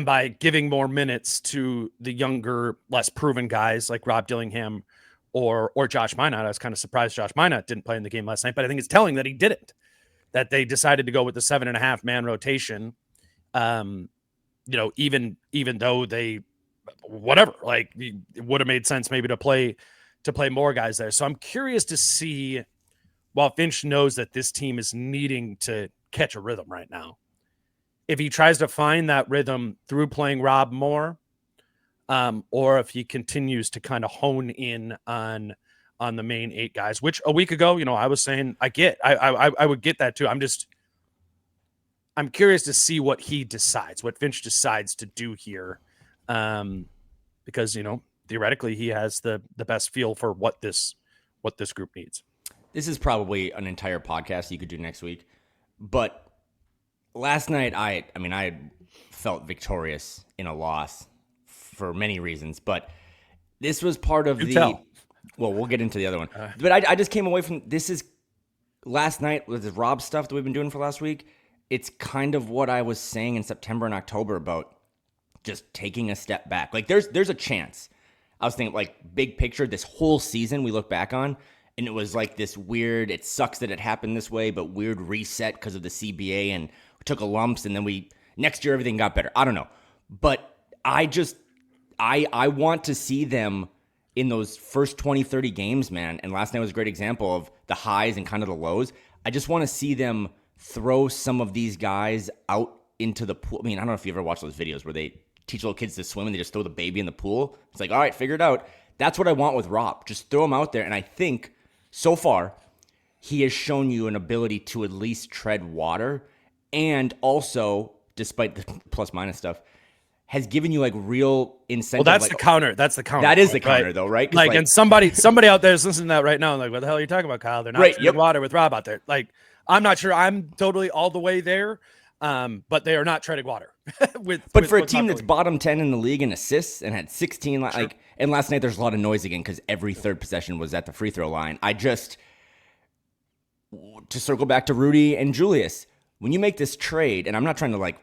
by giving more minutes to the younger, less proven guys like Rob Dillingham or Josh Minot. I was kind of surprised Josh Minot didn't play in the game last night, but I think it's telling that he didn't. That they decided to go with the 7.5 man rotation. Even though they, whatever, like, it would have made sense maybe to play more guys there. So I'm curious to see, while Finch knows that this team is needing to catch a rhythm right now, if he tries to find that rhythm through playing Rob more, or if he continues to kind of hone in on the main 8 guys, which a week ago, I was saying I would get that too. I'm curious to see what Finch decides to do here. Because, theoretically he has the best feel for what this group needs. This is probably an entire podcast you could do next week, but last night, I mean, I felt victorious in a loss for many reasons, but this was part of Do the. tell. Well, we'll get into the other one, but I just came away from this is last night with the Rob stuff that we've been doing for last week. It's kind of what I was saying in September and October about just taking a step back. Like there's a chance. I was thinking like big picture, this whole season we look back on, and it was like this weird, it sucks that it happened this way, but weird reset because of the CBA, and we took a lumps, and then next year everything got better. I don't know. But I want to see them in those first 20, 30 games, man. And last night was a great example of the highs and kind of the lows. I just want to see them throw some of these guys out into the pool. I mean, I don't know if you ever watched those videos where they teach little kids to swim and they just throw the baby in the pool. It's like, all right, figure it out. That's what I want with Rob. Just throw him out there. And I think so far he has shown you an ability to at least tread water, and also, despite the plus minus stuff, has given you like real incentive. Well, that's like, the counter. That's the counter. that is the counter, right? though, right? Like, and somebody out there is listening to that right now. Like, what the hell are you talking about, Kyle? They're not Right, treading water with Rob out there. Like, I'm not sure I'm totally all the way there, but they are not treading water. But for a team that's bottom 10 in the league in assists and had 16, like, and last night there's a lot of noise again because every third possession was at the free throw line. To circle back to Rudy and Julius, when you make this trade, and I'm not trying to like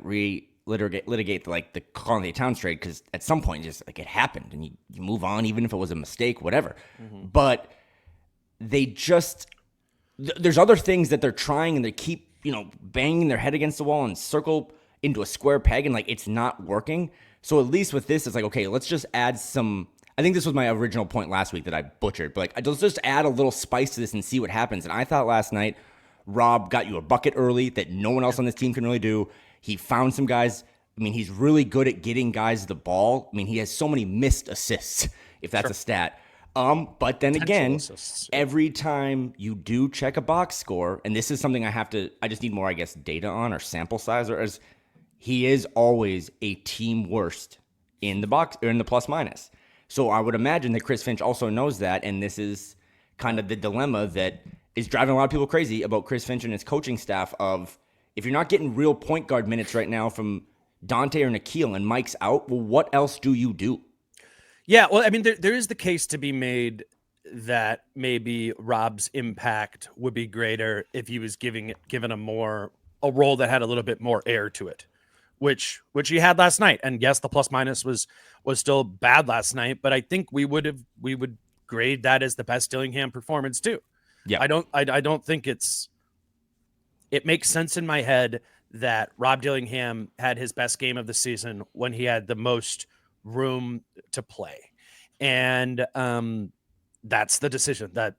litigate like the Conley Towns trade, because at some point just like it happened and you move on, even if it was a mistake, whatever. But there's other things that they're trying, and they keep banging their head against the wall and circle into a square peg, and like it's not working. So at least with this, it's like, okay, let's just add some. I think this was my original point last week that I butchered, but like let's just add a little spice to this and see what happens. And I thought last night Rob got you a bucket early that no one else on this team can really do. He found some guys. I mean, he's really good at getting guys the ball. I mein, he has so many missed assists, if that's a stat. But then again, assists. Every time you do check a box score, and this is something I just need more, I guess, data on or sample size, or as he is always a team worst in the box or in the plus minus. So I would imagine that Chris Finch also knows that, and this is kind of the dilemma that is driving a lot of people crazy about Chris Finch and his coaching staff of, if you're not getting real point guard minutes right now from Dante or Nikhil and Mike's out, well, what else do you do? Yeah, well, I mean, there is the case to be made that maybe Rob's impact would be greater if he was given a role that had a little bit more air to it, which he had last night. And yes, the plus minus was still bad last night, but I think we would grade that as the best Dillingham performance too. Yeah, I don't think it makes sense in my head that Rob Dillingham had his best game of the season when he had the most room to play. And that's the decision that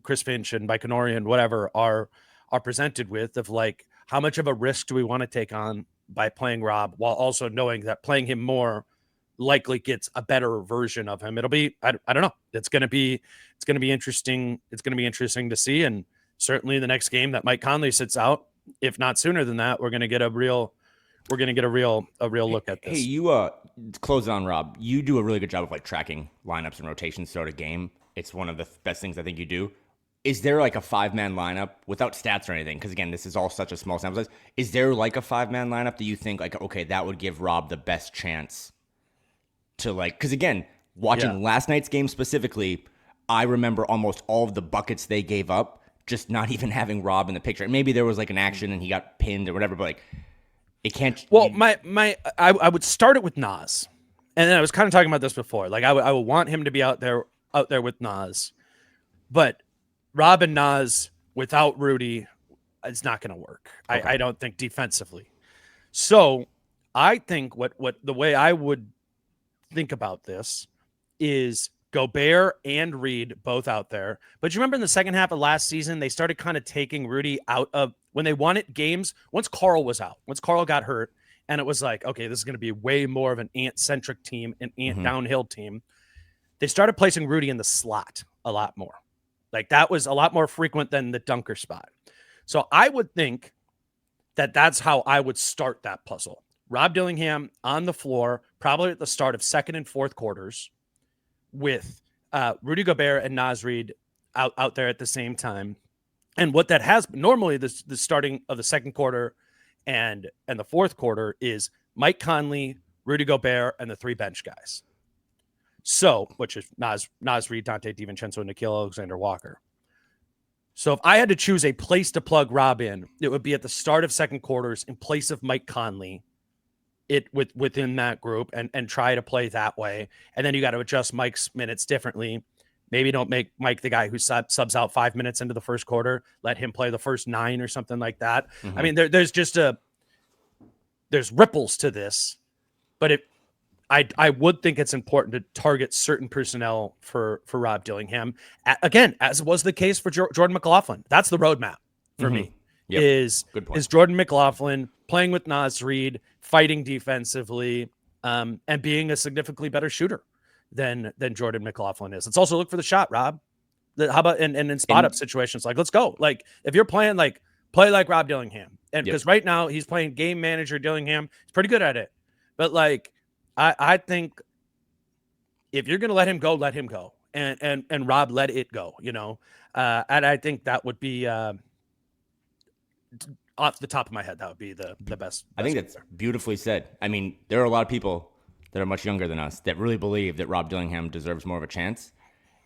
Chris Finch and Baikonurian, whatever, are presented with, of like, how much of a risk do we want to take on by playing Rob, while also knowing that playing him more likely gets a better version of him. It'll be, I don't know. It's going to be interesting. It's going to be interesting to see. And certainly the next game that Mike Conley sits out, if not sooner than that, we're going to get a real look at this. Hey, you close it on Rob. You do a really good job of like tracking lineups and rotations throughout a game. It's one of the best things I think you do. Is there like a 5-man lineup without stats or anything? Because again, this is all such a small sample size. Is there like a 5-man lineup that you think like, okay, that would give Rob the best chance to like? Because again, watching last night's game specifically, I remember almost all of the buckets they gave up, just not even having Rob in the picture. And maybe there was like an action and he got pinned or whatever, but like it can't. Well, I would start it with Nas, and then I was kind of talking about this before. Like I would want him to be out there with Nas, but Rob and Nas without Rudy, it's not going to work. Okay. I don't think defensively. So I think what the way I would think about this is Gobert and Reed both out there. But you remember in the second half of last season, they started kind of taking Rudy out of when they won it games. Once Carl was out, once Carl got hurt, and it was like, okay, this is going to be way more of an Ant-centric team, an Ant downhill team. They started placing Rudy in the slot a lot more. Like that was a lot more frequent than the dunker spot. So I would think that that's how I would start that puzzle. Rob Dillingham on the floor, probably at the start of second and fourth quarters, with Rudy Gobert and Naz Reid out there at the same time. And what that has normally the starting of the second quarter And the fourth quarter is Mike Conley, Rudy Gobert, and the 3 bench guys. So, which is Naz Reid, Dante DiVincenzo, and Nickeil Alexander-Walker. So if I had to choose a place to plug Rob in, it would be at the start of second quarters in place of Mike Conley within that group and try to play that way. And then you got to adjust Mike's minutes differently. Maybe don't make Mike the guy who subs out 5 minutes into the first quarter. Let him play the first 9 or something like that. Mm-hmm. I mean, there's ripples to this, but I would think it's important to target certain personnel for Rob Dillingham. Again, as was the case for Jordan McLaughlin. That's the roadmap for me. Yep. Is Jordan McLaughlin playing with Naz Reid, fighting defensively, and being a significantly better shooter than Jordan McLaughlin is. Let's also look for the shot, Rob. How about in spot up situations? Like, let's go. Like, if you're playing, like, play like Rob Dillingham. And because right now he's playing game manager Dillingham. He's pretty good at it. But like, I think if you're gonna let him go, let him go. And Rob let it go, you know. And I think that would be off the top of my head, that would be the best. I think that's beautifully said. I mean, there are a lot of people that are much younger than us that really believe that Rob Dillingham deserves more of a chance.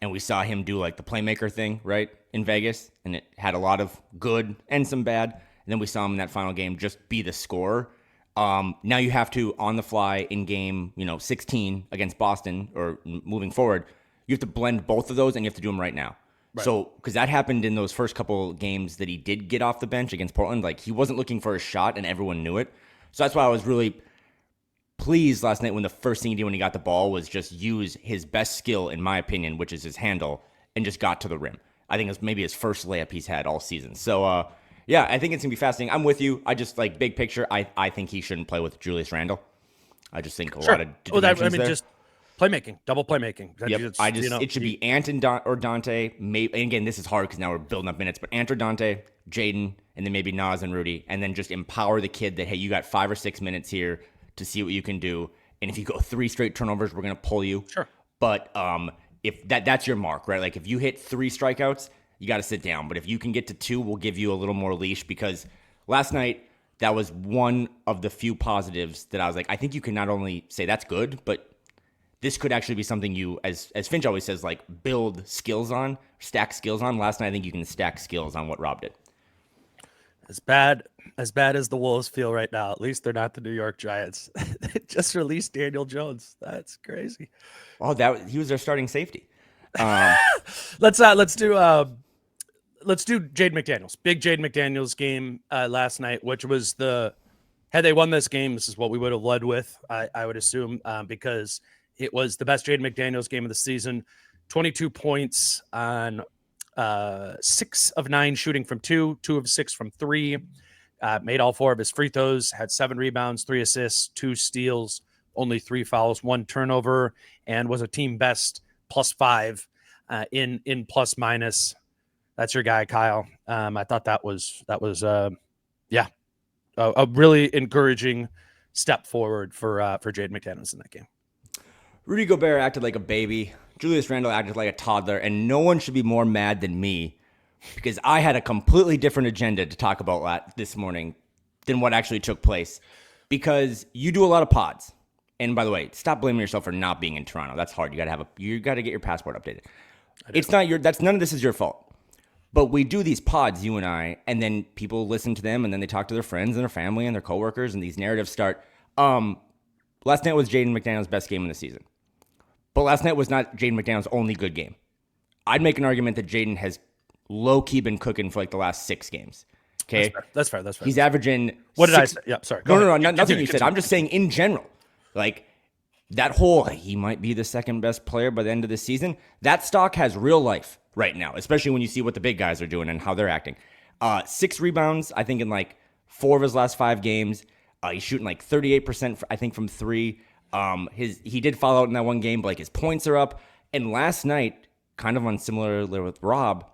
And we saw him do like the playmaker thing, right, in Vegas. And it had a lot of good and some bad. And then we saw him in that final game just be the scorer. Now you have to, on the fly in game, 16 against Boston or moving forward, you have to blend both of those and you have to do them right now. Right. So, because that happened in those first couple games that he did get off the bench against Portland, like he wasn't looking for a shot and everyone knew it. So that's why I was really pleased last night when the first thing he did when he got the ball was just use his best skill, in my opinion, which is his handle, and just got to the rim. I think it was maybe his first layup he's had all season. So, yeah, I think it's going to be fascinating. I'm with you. I just, like, big picture, I think he shouldn't play with Julius Randle. I just think a lot of there. Just playmaking, double playmaking. Yep. It should be Ant or Dante. Maybe, and again, this is hard because now we're building up minutes, but Ant or Dante, Jaden, and then maybe Naz and Rudy, and then just empower the kid that, hey, you got 5 or 6 minutes here to see what you can do. And if you go 3 straight turnovers, we're going to pull you. Sure. But if that's your mark, right? Like if you hit 3 strikeouts, you got to sit down. But if you can get to 2, we'll give you a little more leash, because last night, that was one of the few positives that I was like, I think you can not only say that's good, but this could actually be something you, as Finch always says, like build skills on, stack skills on. Last night, I think you can stack skills on what Rob did. As bad as the Wolves feel right now, at least they're not the New York Giants. They just released Daniel Jones. That's crazy. Oh, he was their starting safety. Let's do Jaden McDaniels. Big Jaden McDaniels game last night, which was had they won this game, this is what we would have led with, I would assume, because it was the best Jaden McDaniels game of the season. 22 points on 6 of 9 shooting from 2, 2 of 6 from 3. Made all 4 of his free throws, had 7 rebounds, 3 assists, 2 steals, only 3 fouls, 1 turnover, and was a team best +5 in plus minus. That's your guy, Kyle. I thought that was a really encouraging step forward for Jaden McDaniels in that game. Rudy Gobert acted like a baby. Julius Randle acted like a toddler, and no one should be more mad than me, because I had a completely different agenda to talk about this morning than what actually took place. Because you do a lot of pods, and by the way, stop blaming yourself for not being in Toronto. That's hard. You got to get your passport updated. It's not none of this is your fault. But we do these pods, you and I, and then people listen to them, and then they talk to their friends and their family and their coworkers, and these narratives start. Last night was Jaden McDaniels' best game of the season. But last night was not Jaden McDaniels' only good game. I'd make an argument that Jaden has low-key been cooking for like the last 6 games. Okay? That's fair. He's averaging... What did I say? Yeah, sorry. No, nothing you said. I'm just saying in general. Like, that whole, he might be the second best player by the end of the season, that stock has real life right now, especially when you see what the big guys are doing and how they're acting. 6 rebounds, I think, in like 4 of his last 5 games. He's shooting like 38%, I think, from 3. He did fall out in that one game, but like his points are up. And last night, kind of on similar with Rob,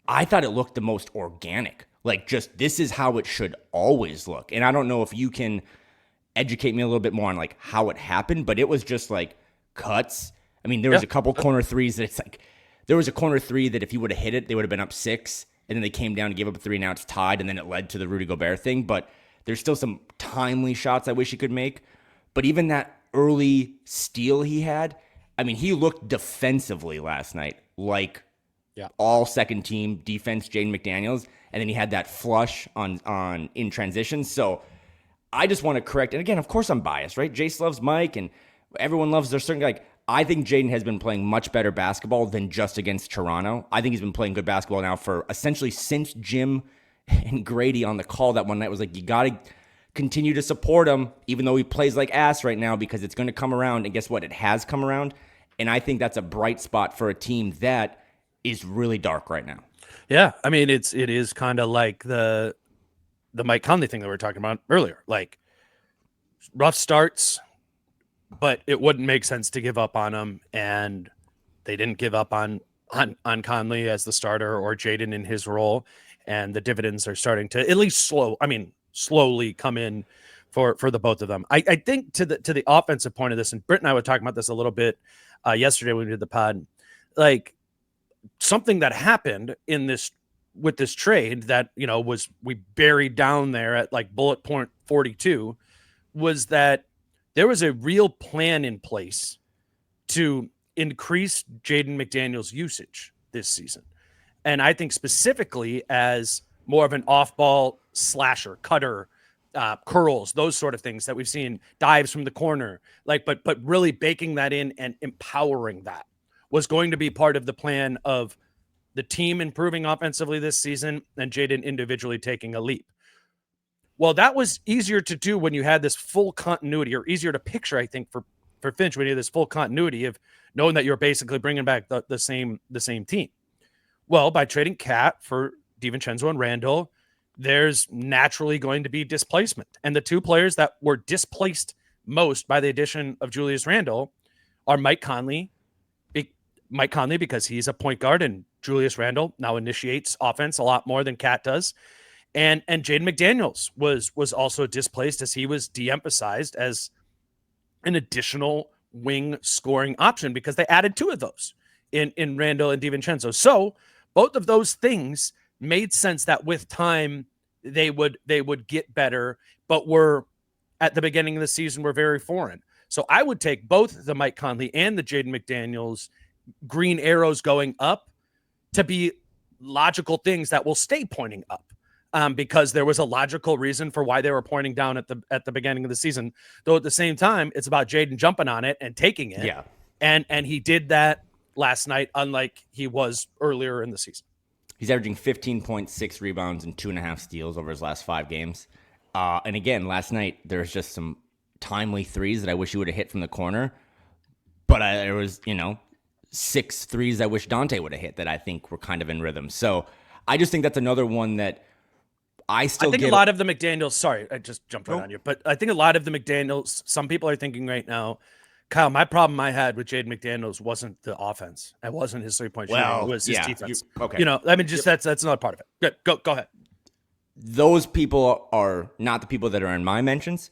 I thought it looked the most organic. Like, just this is how it should always look. And I don't know if you can educate me a little bit more on like how it happened, but it was just like cuts. I mean, there was a couple corner threes that it's like, there was a corner 3 that if he would have hit it, they would have been up 6. And then they came down and gave up a 3. Now it's tied. And then it led to the Rudy Gobert thing. But There's still some timely shots I wish he could make. But even that early steal he had, I mean, he looked defensively last night like all second team defense Jaden McDaniels. And then he had that flush on in transition. So I just want to correct. And again, of course I'm biased, right? Jace loves Mike and everyone loves their certain, like, I think Jaden has been playing much better basketball than just against Toronto. I think he's been playing good basketball now for essentially since Jim and Grady on the call that one night was like, you got to continue to support him, even though he plays like ass right now, because it's going to come around. And guess what? It has come around. And I think that's a bright spot for a team that is really dark right now. Yeah. I mean, it is kind of like the Mike Conley thing that we were talking about earlier, like rough starts, but it wouldn't make sense to give up on him. And they didn't give up on Conley as the starter or Jaden in his role. And the dividends are starting to at least slowly come in for the both of them. I think to the offensive point of this, and Britt and I were talking about this a little bit yesterday when we did the pod, like something that happened with this trade that, we buried down there at like bullet point 42 was that there was a real plan in place to increase Jaden McDaniels' usage this season. And I think specifically as more of an off-ball slasher, cutter, curls, those sort of things that we've seen, dives from the corner, like, but really baking that in and empowering that was going to be part of the plan of the team improving offensively this season and Jaden individually taking a leap. Well, that was easier to do when you had this full continuity, or easier to picture, I think, for Finch when you had this full continuity of knowing that you're basically bringing back the same team. Well, by trading Cat for DiVincenzo and Randle, there's naturally going to be displacement. And the two players that were displaced most by the addition of Julius Randle are Mike Conley because he's a point guard, and Julius Randle now initiates offense a lot more than Cat does. And Jaden McDaniels was also displaced as he was de-emphasized as an additional wing scoring option because they added two of those in Randle and DiVincenzo. So both of those things made sense that with time they would get better, but were at the beginning of the season were very foreign. So I would take both the Mike Conley and the Jaden McDaniels green arrows going up to be logical things that will stay pointing up. Because there was a logical reason for why they were pointing down at the beginning of the season. Though at the same time, it's about Jaden jumping on it and taking it. Yeah. And he did that last night, unlike he was earlier in the season. He's averaging 15.6 rebounds and 2.5 steals over his last 5 games. And again, last night, there's just some timely threes that I wish he would have hit from the corner. But there was, 6 threes I wish Dante would have hit that I think were kind of in rhythm. So I just think that's another one that I think a lot of the McDaniels, sorry, I just jumped right on you, but I think a lot of the McDaniels, some people are thinking right now, Kyle, my problem I had with Jaden McDaniels wasn't the offense. It wasn't his 3-point shooting. It was his defense. That's another part of it. Good. Go ahead. Those people are not the people that are in my mentions.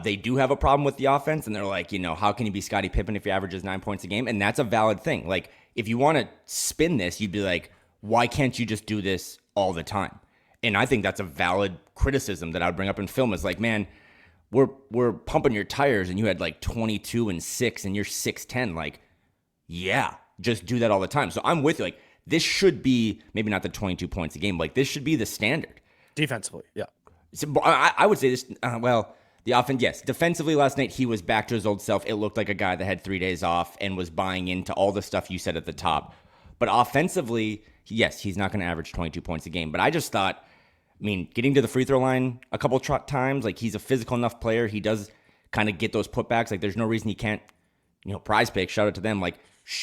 They do have a problem with the offense, and they're like, how can you be Scottie Pippen if he averages 9 points a game? And that's a valid thing. Like, if you want to spin this, you'd be like, why can't you just do this all the time? And I think that's a valid criticism that I would bring up in film is like, man, we're pumping your tires and you had like 22 and 6 and you're 6'10". Like, yeah, just do that all the time. So I'm with you. Like, this should be maybe not the 22 points a game. Like, this should be the standard. Defensively, yeah. So, I would say this, the offense, yes. Defensively last night, he was back to his old self. It looked like a guy that had 3 days off and was buying into all the stuff you said at the top. But offensively, yes, he's not going to average 22 points a game. But I just thought, getting to the free throw line a couple times, like, he's a physical enough player. He does kind of get those putbacks. Like, there's no reason he can't, Prize Pick, shout out to them, like,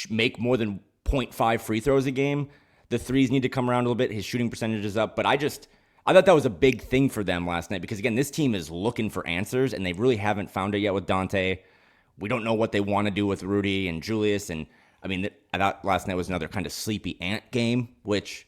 make more than 0.5 free throws a game. The threes need to come around a little bit. His shooting percentage is up. But I thought that was a big thing for them last night because, again, this team is looking for answers, and they really haven't found it yet with Dante. We don't know what they want to do with Rudy and Julius. And, I thought last night was another kind of sleepy ant game, which,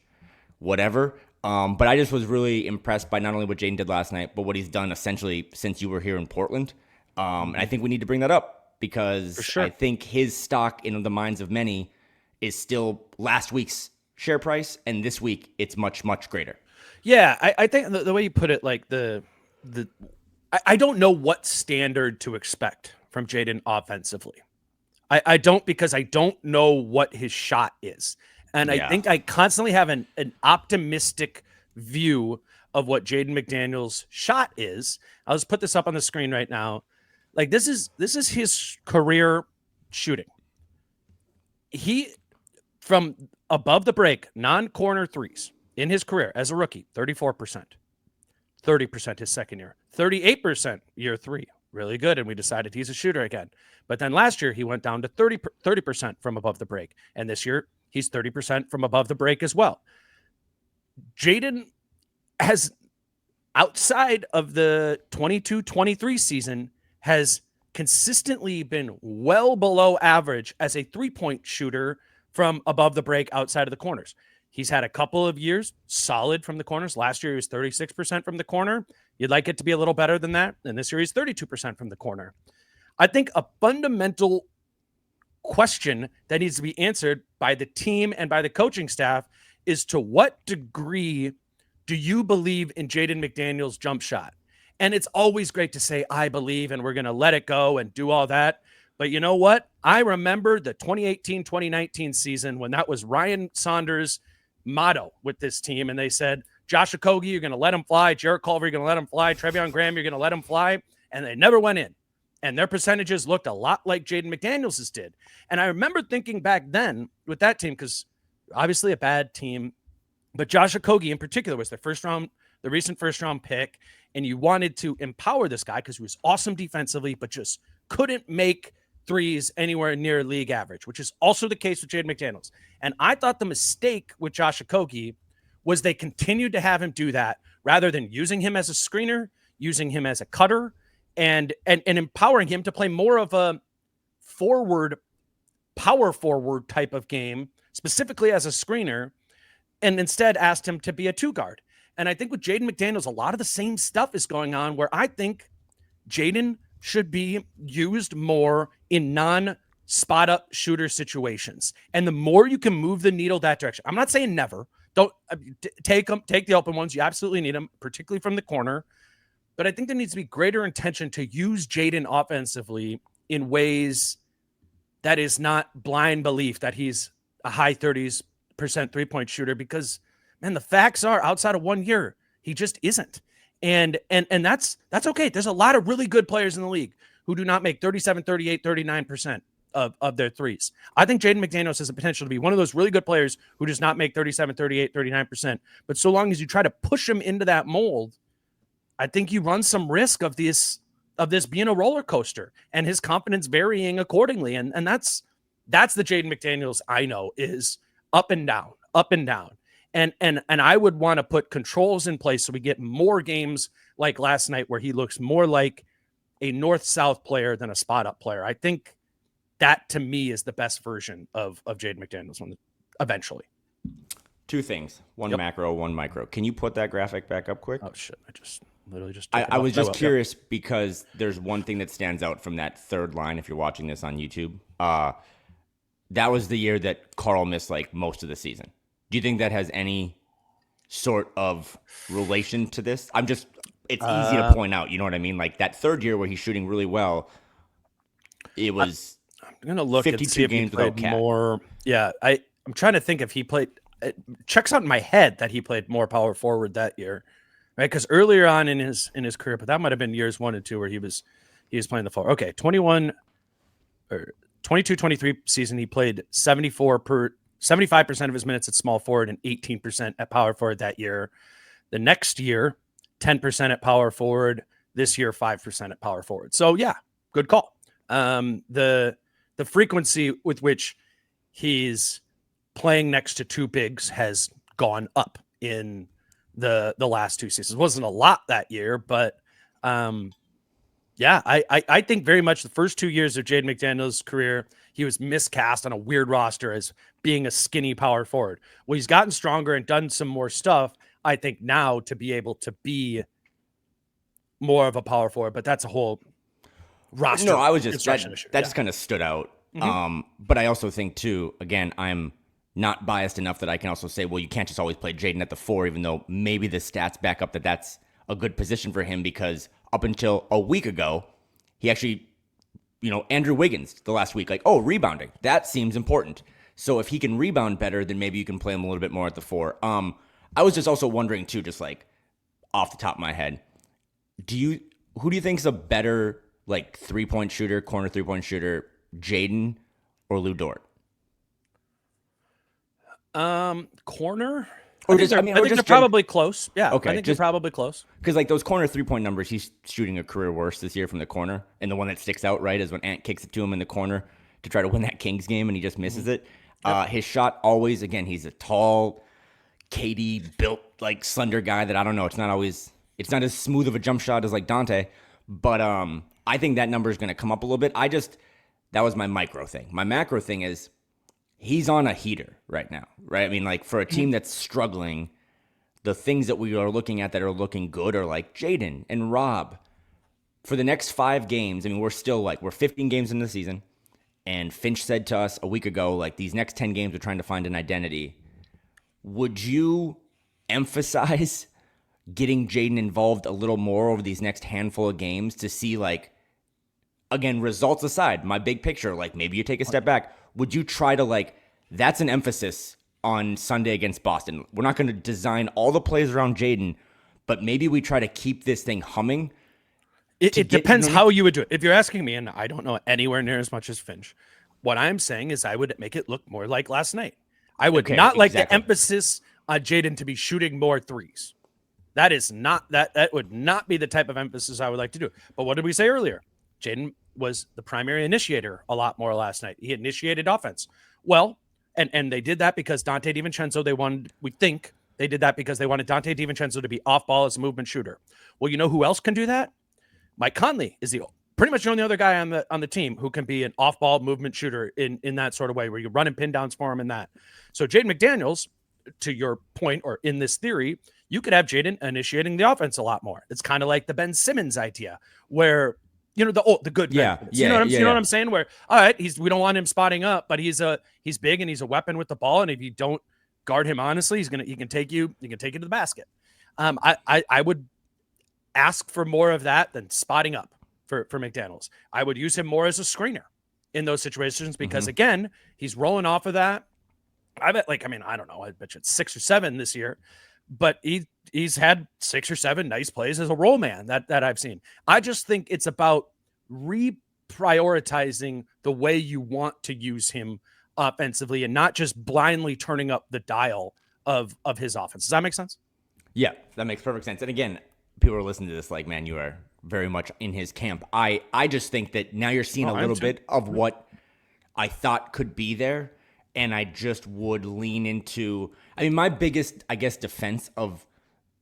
whatever. But I just was really impressed by not only what Jaden did last night, but what he's done essentially since you were here in Portland. And I think we need to bring that up because I think his stock in the minds of many is still last week's share price, and this week it's much, much greater. Yeah, I think the way you put it, like the I don't know what standard to expect from Jaden offensively. I don't, because I don't know what his shot is. And I think I constantly have an optimistic view of what Jaden McDaniels' shot is. I'll just put this up on the screen right now. Like, this is his career shooting. He, from above the break, non-corner threes in his career as a rookie, 34%. 30% his second year. 38% year three. Really good. And we decided he's a shooter again. But then last year, he went down to 30% from above the break. And this year, he's 30% from above the break as well. Jaden has, outside of the 22-23 season, has consistently been well below average as a three-point shooter from above the break outside of the corners. He's had a couple of years solid from the corners. Last year, he was 36% from the corner. You'd like it to be a little better than that. And this year, he's 32% from the corner. I think a fundamental question that needs to be answered by the team and by the coaching staff is, to what degree do you believe in Jaden McDaniels' jump shot? And it's always great to say, I believe, and we're going to let it go and do all that. But you know what? I remember the 2018-2019 season when that was Ryan Saunders' motto with this team. And they said, Josh Okogie, you're going to let him fly. Jarrett Culver, you're going to let him fly. Trevion Graham, you're going to let him fly. And they never went in. And their percentages looked a lot like Jaden McDaniels' did. And I remember thinking back then with that team, because obviously a bad team, but Josh Okogie in particular was the recent first round pick. And you wanted to empower this guy because he was awesome defensively, but just couldn't make threes anywhere near league average, which is also the case with Jaden McDaniels. And I thought the mistake with Josh Okogie was they continued to have him do that rather than using him as a screener, using him as a cutter, and empowering him to play more of a power forward type of game, specifically as a screener, and instead asked him to be a two guard. And I think with Jaden McDaniels, a lot of the same stuff is going on, where I think Jaden should be used more in non-spot up shooter situations. And the more you can move the needle that direction, I'm not saying never. Don't take the open ones. You absolutely need them, particularly from the corner. But I think there needs to be greater intention to use Jaden offensively in ways that is not blind belief that he's a high 30s% three-point shooter, because, man, the facts are, outside of 1 year, he just isn't. And that's okay. There's a lot of really good players in the league who do not make 37, 38, 39% of their threes. I think Jaden McDaniels has the potential to be one of those really good players who does not make 37, 38, 39%. But so long as you try to push him into that mold, I think you run some risk of this being a roller coaster and his confidence varying accordingly. And that's the Jaden McDaniels I know is up and down, up and down. And I would want to put controls in place so we get more games like last night where he looks more like a north-south player than a spot-up player. I think that, to me, is the best version of Jaden McDaniels eventually. Two things. One macro, one micro. Can you put that graphic back up quick? Oh, shit. I just literally just... I was just curious because there's one thing that stands out from that third line if you're watching this on YouTube. That was the year that Carl missed like most of the season. Do you think that has any sort of relation to this? It's easy to point out, you know what I mean? Like that third year where he's shooting really well, it was I'm going to look 52 and see if games he played without more. Yeah, I'm trying to think if he played. It checks out in my head that he played more power forward that year, right? Because earlier on in his career, but that might have been years 1 and 2 where he was playing the forward. Okay, 22-23 season, he played 75% of his minutes at small forward and 18% at power forward that year. The next year, 10% at power forward. This year, 5% at power forward. So yeah, good call. The frequency with which he's playing next to two bigs has gone up in the last two seasons. It wasn't a lot that year, but yeah, I think very much the first 2 years of Jaden McDaniels' career, he was miscast on a weird roster as being a skinny power forward. Well, he's gotten stronger and done some more stuff, I think, now to be able to be more of a power forward, but that's a whole roster. No, I was just, that just kind of stood out. Mm-hmm. But I also think too, again, I'm not biased enough that I can also say, well, you can't just always play Jaden at the 4, even though maybe the stats back up that that's a good position for him because up until a week ago, he actually, Andrew Wiggins the last week, rebounding. That seems important. So if he can rebound better, then maybe you can play him a little bit more at the 4. I was just also wondering too, just like off the top of my head, who do you think is a better like 3-point shooter, corner 3-point shooter, Jaden or Lu Dort? Corner. Or I think they're probably close. Yeah, okay, I think they're probably close. Because like those corner 3-point numbers, he's shooting a career worst this year from the corner, and the one that sticks out right is when Ant kicks it to him in the corner to try to win that Kings game, and he just misses it. Yep. His shot always, again, he's a tall, KD built like slender guy that I don't know. It's not as smooth of a jump shot as like Dante, but I think that number is going to come up a little bit. That was my micro thing. My macro thing is he's on a heater right now, right? I mean, like for a team that's struggling, the things that we are looking at that are looking good are like Jaden and Rob. For the next 5 games, I mean, we're 15 games into the season, and Finch said to us a week ago, like these next 10 games, we're trying to find an identity. Would you emphasize getting Jaden involved a little more over these next handful of games to see, like, again, results aside, my big picture, like maybe you take a step back. Would you try to, like, that's an emphasis on Sunday against Boston. We're not going to design all the plays around Jaden, but maybe we try to keep this thing humming. It depends how you would do it. If you're asking me, and I don't know anywhere near as much as Finch, what I'm saying is I would make it look more like last night. I would like the emphasis on Jaden to be shooting more threes. That would not be the type of emphasis I would like to do. But what did we say earlier? Jaden was the primary initiator a lot more last night. He initiated offense. Well, and they did that because Dante DiVincenzo, we think they did that because they wanted Dante DiVincenzo to be off ball as a movement shooter. Well, you know who else can do that? Mike Conley is pretty much the only other guy on the team who can be an off ball movement shooter in that sort of way where you run and pin downs for him and that. So Jaden McDaniels, to your point, or in this theory, you could have Jaden initiating the offense a lot more. It's kind of like the Ben Simmons idea where, the good Ben. You know what I'm saying? Where, all right, we don't want him spotting up, but he's big and he's a weapon with the ball. And if you don't guard him honestly, he can take you to the basket. I would ask for more of that than spotting up for McDaniels. I would use him more as a screener in those situations because again, he's rolling off of that. I bet I don't know. I bet you it's 6 or 7 this year, but he's had 6 or 7 nice plays as a roll man that I've seen. I just think it's about reprioritizing the way you want to use him offensively and not just blindly turning up the dial of his offense. Does that make sense? Yeah, that makes perfect sense. And again, people are listening to this like, man, you are very much in his camp. I just think that now you're seeing a little bit of what I thought could be there. And I just would lean into, my biggest, defense of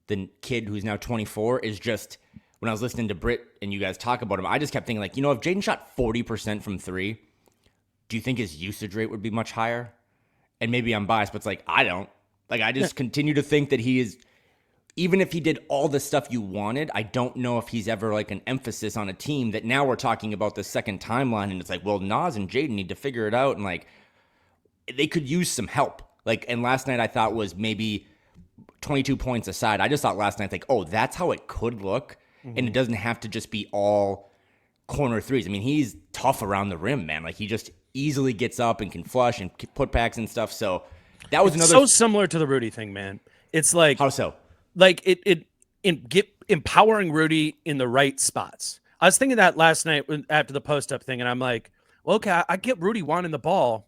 the kid who's now 24 is just when I was listening to Britt and you guys talk about him, I just kept thinking if Jaden shot 40% from 3, do you think his usage rate would be much higher? And maybe I'm biased, but it's like, I don't. I just continue to think that he is, even if he did all the stuff you wanted, I don't know if he's ever an emphasis on a team that now we're talking about the second timeline and it's like, well, Nas and Jaden need to figure it out and they could use some help. And last night I thought was maybe 22 points aside. I just thought last night, that's how it could look. Mm-hmm. And it doesn't have to just be all corner threes. He's tough around the rim, man. He just easily gets up and can flush and put backs and stuff. So that was so similar to the Rudy thing, man. It's like, how so? Empowering Rudy in the right spots. I was thinking that last night after the post-up thing, and I'm like, well, okay, I get Rudy wanting the ball.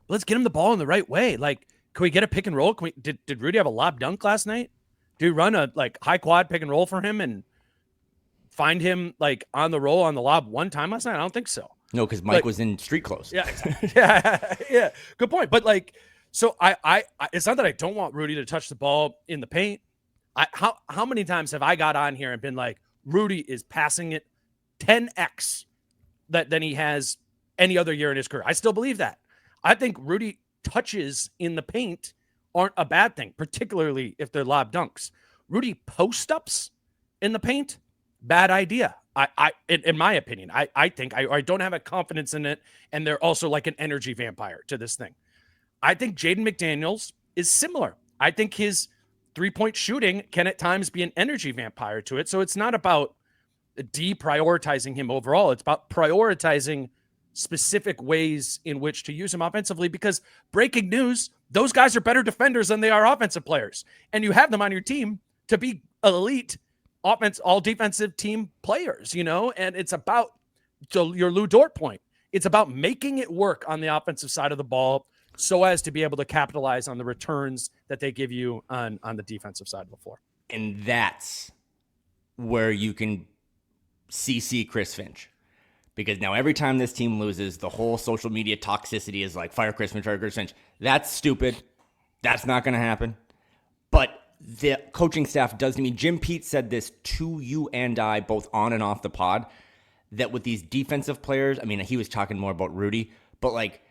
Let's get him the ball in the right way. Can we get a pick and roll? Did Rudy have a lob dunk last night? Do we run a high quad pick and roll for him and find him on the roll on the lob one time last night? I don't think so. No, because Mike was in street clothes. Yeah, exactly. yeah. Good point. But so I it's not that I don't want Rudy to touch the ball in the paint. How many times have I got on here and been like, Rudy is passing it 10x than he has any other year in his career? I still believe that. I think Rudy touches in the paint aren't a bad thing, particularly if they're lob dunks. Rudy post-ups in the paint, bad idea. In my opinion, I think I don't have a confidence in it, and they're also like an energy vampire to this thing. I think Jaden McDaniels is similar. I think his 3-point shooting can at times be an energy vampire to it. So it's not about deprioritizing him overall. It's about prioritizing specific ways in which to use him offensively, because breaking news, those guys are better defenders than they are offensive players. And you have them on your team to be elite all defensive team players, and it's about, to your Lou Dort point, it's about making it work on the offensive side of the ball so as to be able to capitalize on the returns that they give you on the defensive side of the floor. And that's where you can CC Chris Finch. Because now every time this team loses, the whole social media toxicity is like, fire Chris Finch, fire Chris Finch. That's stupid. That's not going to happen. But the coaching staff does to me. Jim Pete said this to you and I, both on and off the pod, that with these defensive players, I mean, he was talking more about Rudy, but like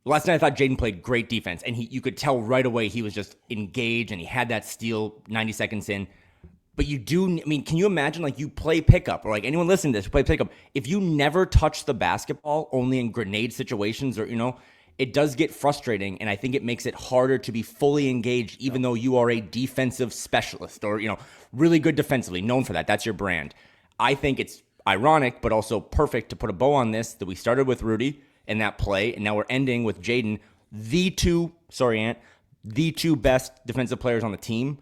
last night I thought Jaden played great defense, and you could tell right away he was just engaged, and he had that steal 90 seconds in. But can you imagine, like, you play pickup, or like anyone listening to this, play pickup, if you never touch the basketball, only in grenade situations, or, it does get frustrating, and I think it makes it harder to be fully engaged, even though you are a defensive specialist, or, really good defensively, known for that. That's your brand. I think it's ironic, but also perfect to put a bow on this, that we started with Rudy in that play, and now we're ending with Jaden, the two best defensive players on the team.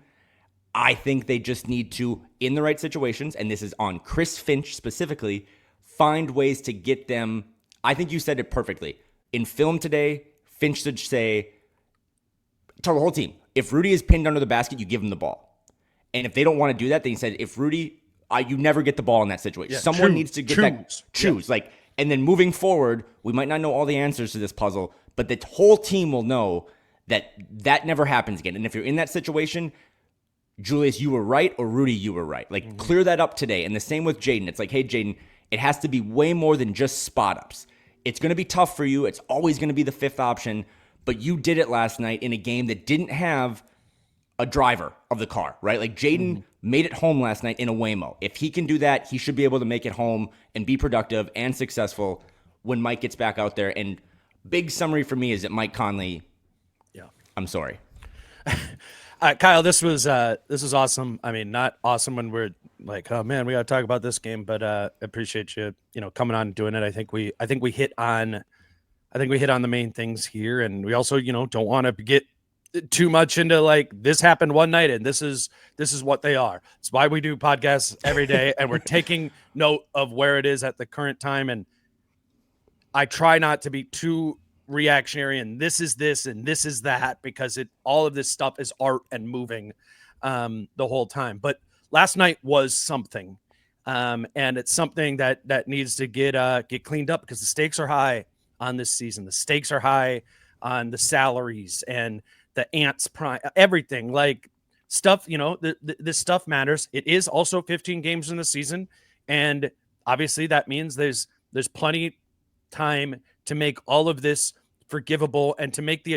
I think they just need to, in the right situations, and this is on Chris Finch specifically, find ways to get them. I think you said it perfectly. In film today, Finch should say, tell the whole team, if Rudy is pinned under the basket, you give him the ball. And if they don't want to do that, then he said, if Rudy, you never get the ball in that situation. Yeah, someone needs to get choose. Yeah. And then moving forward, we might not know all the answers to this puzzle, but the whole team will know that never happens again. And if you're in that situation, Julius, you were right, or Rudy, you were right. Clear that up today. And the same with Jaden. It's like, hey, Jaden, it has to be way more than just spot ups. It's going to be tough for you. It's always going to be the fifth option. But you did it last night in a game that didn't have a driver of the car, right? Like, Jaden made it home last night in a Waymo. If he can do that, he should be able to make it home and be productive and successful when Mike gets back out there. And big summary for me is that Mike Conley, I'm sorry. Kyle, this was awesome. I mean, not awesome when we're like, oh man, we got to talk about this game, but appreciate you, coming on and doing it. I think we hit on the main things here, and we also, don't want to get too much into like, this happened one night and this is what they are. It's why we do podcasts every day, and we're taking note of where it is at the current time. And I try not to be too reactionary and this is this and this is that, because all of this stuff is art and moving the whole time. But last night was something, and it's something that needs to get cleaned up, because the stakes are high on this season. The stakes are high on the salaries and the Ants prime, everything, like stuff, this stuff matters. It is also 15 games in the season, and obviously that means there's plenty time to make all of this forgivable and to make the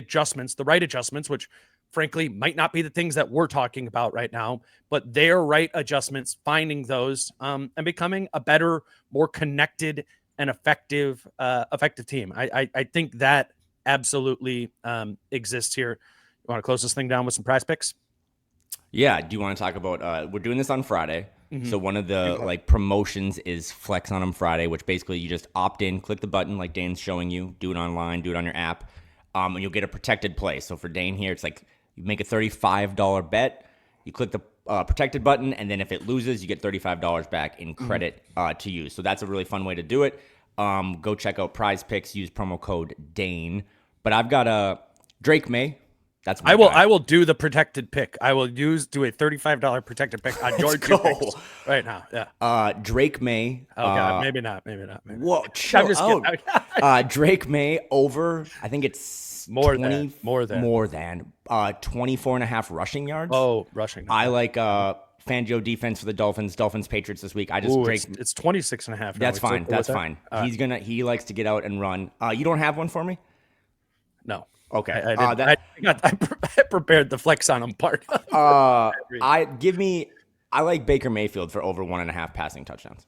right adjustments, which frankly might not be the things that we're talking about right now, but they're right adjustments, finding those and becoming a better, more connected and effective team. I think that absolutely exists here. You want to close this thing down with some prize picks? Yeah. Do you want to talk about, we're doing this on Friday. Mm-hmm. So one of the promotions is Flex on them Friday, which basically you just opt in, click the button like Dane's showing you, do it online, do it on your app, and you'll get a protected play. So for Dane here, it's like you make a $35 bet, you click the protected button, and then if it loses, you get $35 back in credit to use. So that's a really fun way to do it. Go check out Prize Picks, use promo code Dane. But I've got a Drake May. That's my guy. I will do the protected pick. I will do a $35 protected pick on your two picks right now. Yeah. Drake May. Oh God, maybe not. Whoa, chill out. Drake May over. I think it's more than 24 and a half rushing yards. Oh, rushing. I like Fangio defense for the Dolphins. Patriots this week. It's 26 and a half. That's fine. That's fine. He likes to get out and run. You don't have one for me? No. Okay. I prepared the flex on him part. I like Baker Mayfield for over 1.5 passing touchdowns.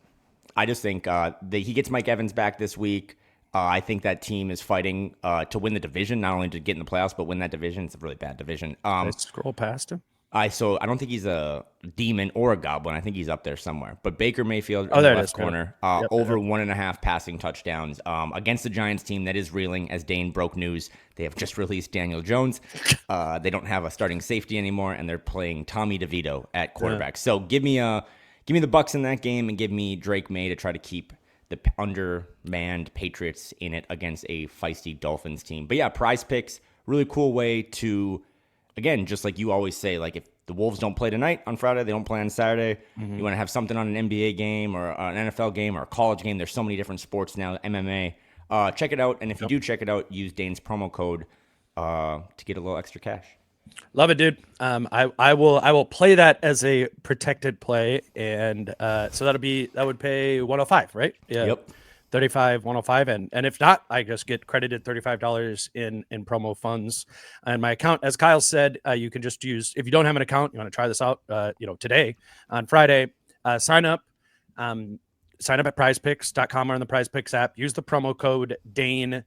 I just think he gets Mike Evans back this week. I think that team is fighting to win the division, not only to get in the playoffs, but win that division. It's a really bad division. Let's scroll past him. I don't think he's a demon or a goblin. I think he's up there somewhere. But Baker Mayfield in Oh, the there it left is. corner, Yep, over yep. 1.5 passing touchdowns against the Giants team that is reeling. As Dane broke news, they have just released Daniel Jones. They don't have a starting safety anymore, and they're playing Tommy DeVito at quarterback. So give me the Bucs in that game, and give me Drake May to try to keep the undermanned Patriots in it against a feisty Dolphins team. But yeah, Prize Picks, really cool way to, again, just like you always say, like if the Wolves don't play tonight on Friday, they don't play on Saturday, you want to have something on an NBA game or an NFL game or a college game. There's so many different sports now, MMA. Check it out. And if you do check it out, use Dane's promo code to get a little extra cash. Love it, dude. I will play that as a protected play, and so that would pay 105, right? Yeah. Yep. 35, 105, and if not, I just get credited $35 in promo funds. And my account, as Kyle said, you can just use, if you don't have an account, you want to try this out, today on Friday, sign up at prizepicks.com or on the PrizePicks app. Use the promo code Dane.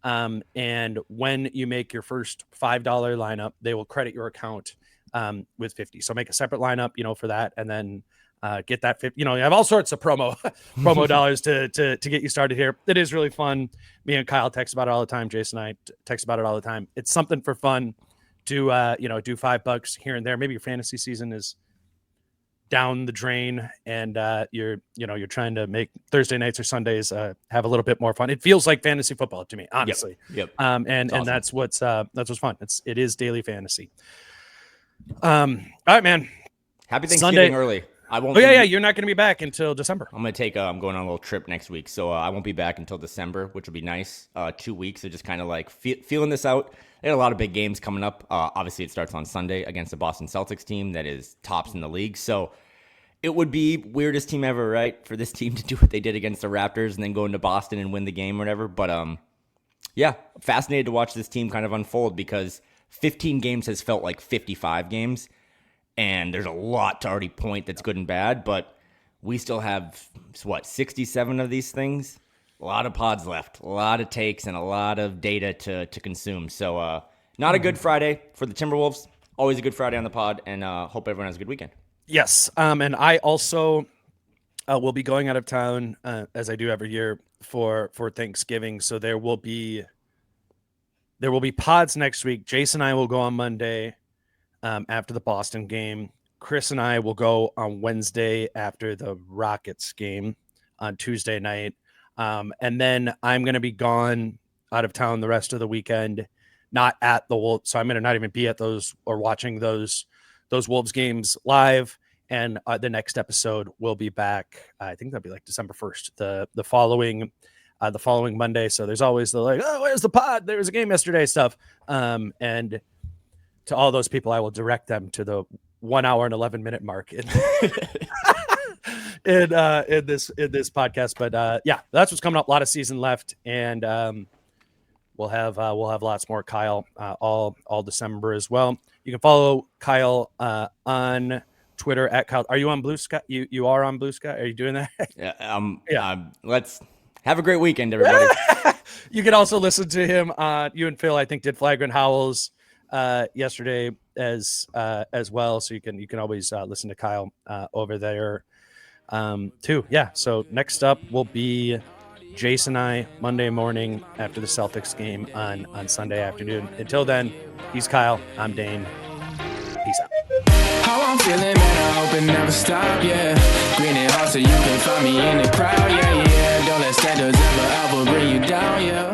And when you make your first $5 lineup, they will credit your account with 50. So make a separate lineup, for that, and then get that 50. You have all sorts of promo dollars to get you started here. It is really fun. Me and Kyle text about it all the time. Jason and I text about it all the time. It's something for fun to do $5 here and there. Maybe your fantasy season is down the drain, and you're trying to make Thursday nights or Sundays have a little bit more fun. It feels like fantasy football to me, honestly. Yep. And awesome. that's what's fun. It is daily fantasy. All right, man. Happy Thanksgiving early. I won't. Oh yeah. You're not going to be back until December. I'm I'm going on a little trip next week, so I won't be back until December, which will be nice. 2 weeks of just kind of like feeling this out. They had a lot of big games coming up. Obviously, it starts on Sunday against the Boston Celtics team that is tops in the league. So it would be weirdest team ever, right, for this team to do what they did against the Raptors and then go into Boston and win the game or whatever. But yeah, fascinated to watch this team kind of unfold because 15 games has felt like 55 games. And there's a lot to already point that's good and bad, but we still have, 67 of these things? A lot of pods left, a lot of takes, and a lot of data to consume. So not a good Friday for the Timberwolves. Always a good Friday on the pod, and hope everyone has a good weekend. Yes, and I also will be going out of town, as I do every year, for Thanksgiving. So there will be pods next week. Jason and I will go on Monday. After the Boston game. Chris and I will go on Wednesday after the Rockets game on Tuesday night. And then I'm going to be gone out of town the rest of the weekend, not at the Wolves. So I'm going to not even be at those or watching those Wolves games live. And the next episode will be back. I think that'll be like December 1st, the following Monday. So there's always the where's the pod? There was a game yesterday stuff. And to all those people, I will direct them to the 1 hour and 11-minute mark in this podcast. But yeah, that's what's coming up. A lot of season left, and we'll have lots more Kyle all December as well. You can follow Kyle on Twitter at Kyle. Are you on Blue Sky? You are on Blue Sky. Are you doing that? Yeah. Let's have a great weekend, everybody. You can also listen to him. You and Phil, I think, did Flagrant Howls yesterday as well, so you can always listen to Kyle over there too. Yeah, so next up will be Jason and I Monday morning after the Celtics game on Sunday afternoon. Until then, he's Kyle, I'm Dane. Peace out. How I'm feeling, man, I hope it never stop, yeah. Green and hot so you can find me in the crowd, yeah. Don't let standards ever bring you down, yeah.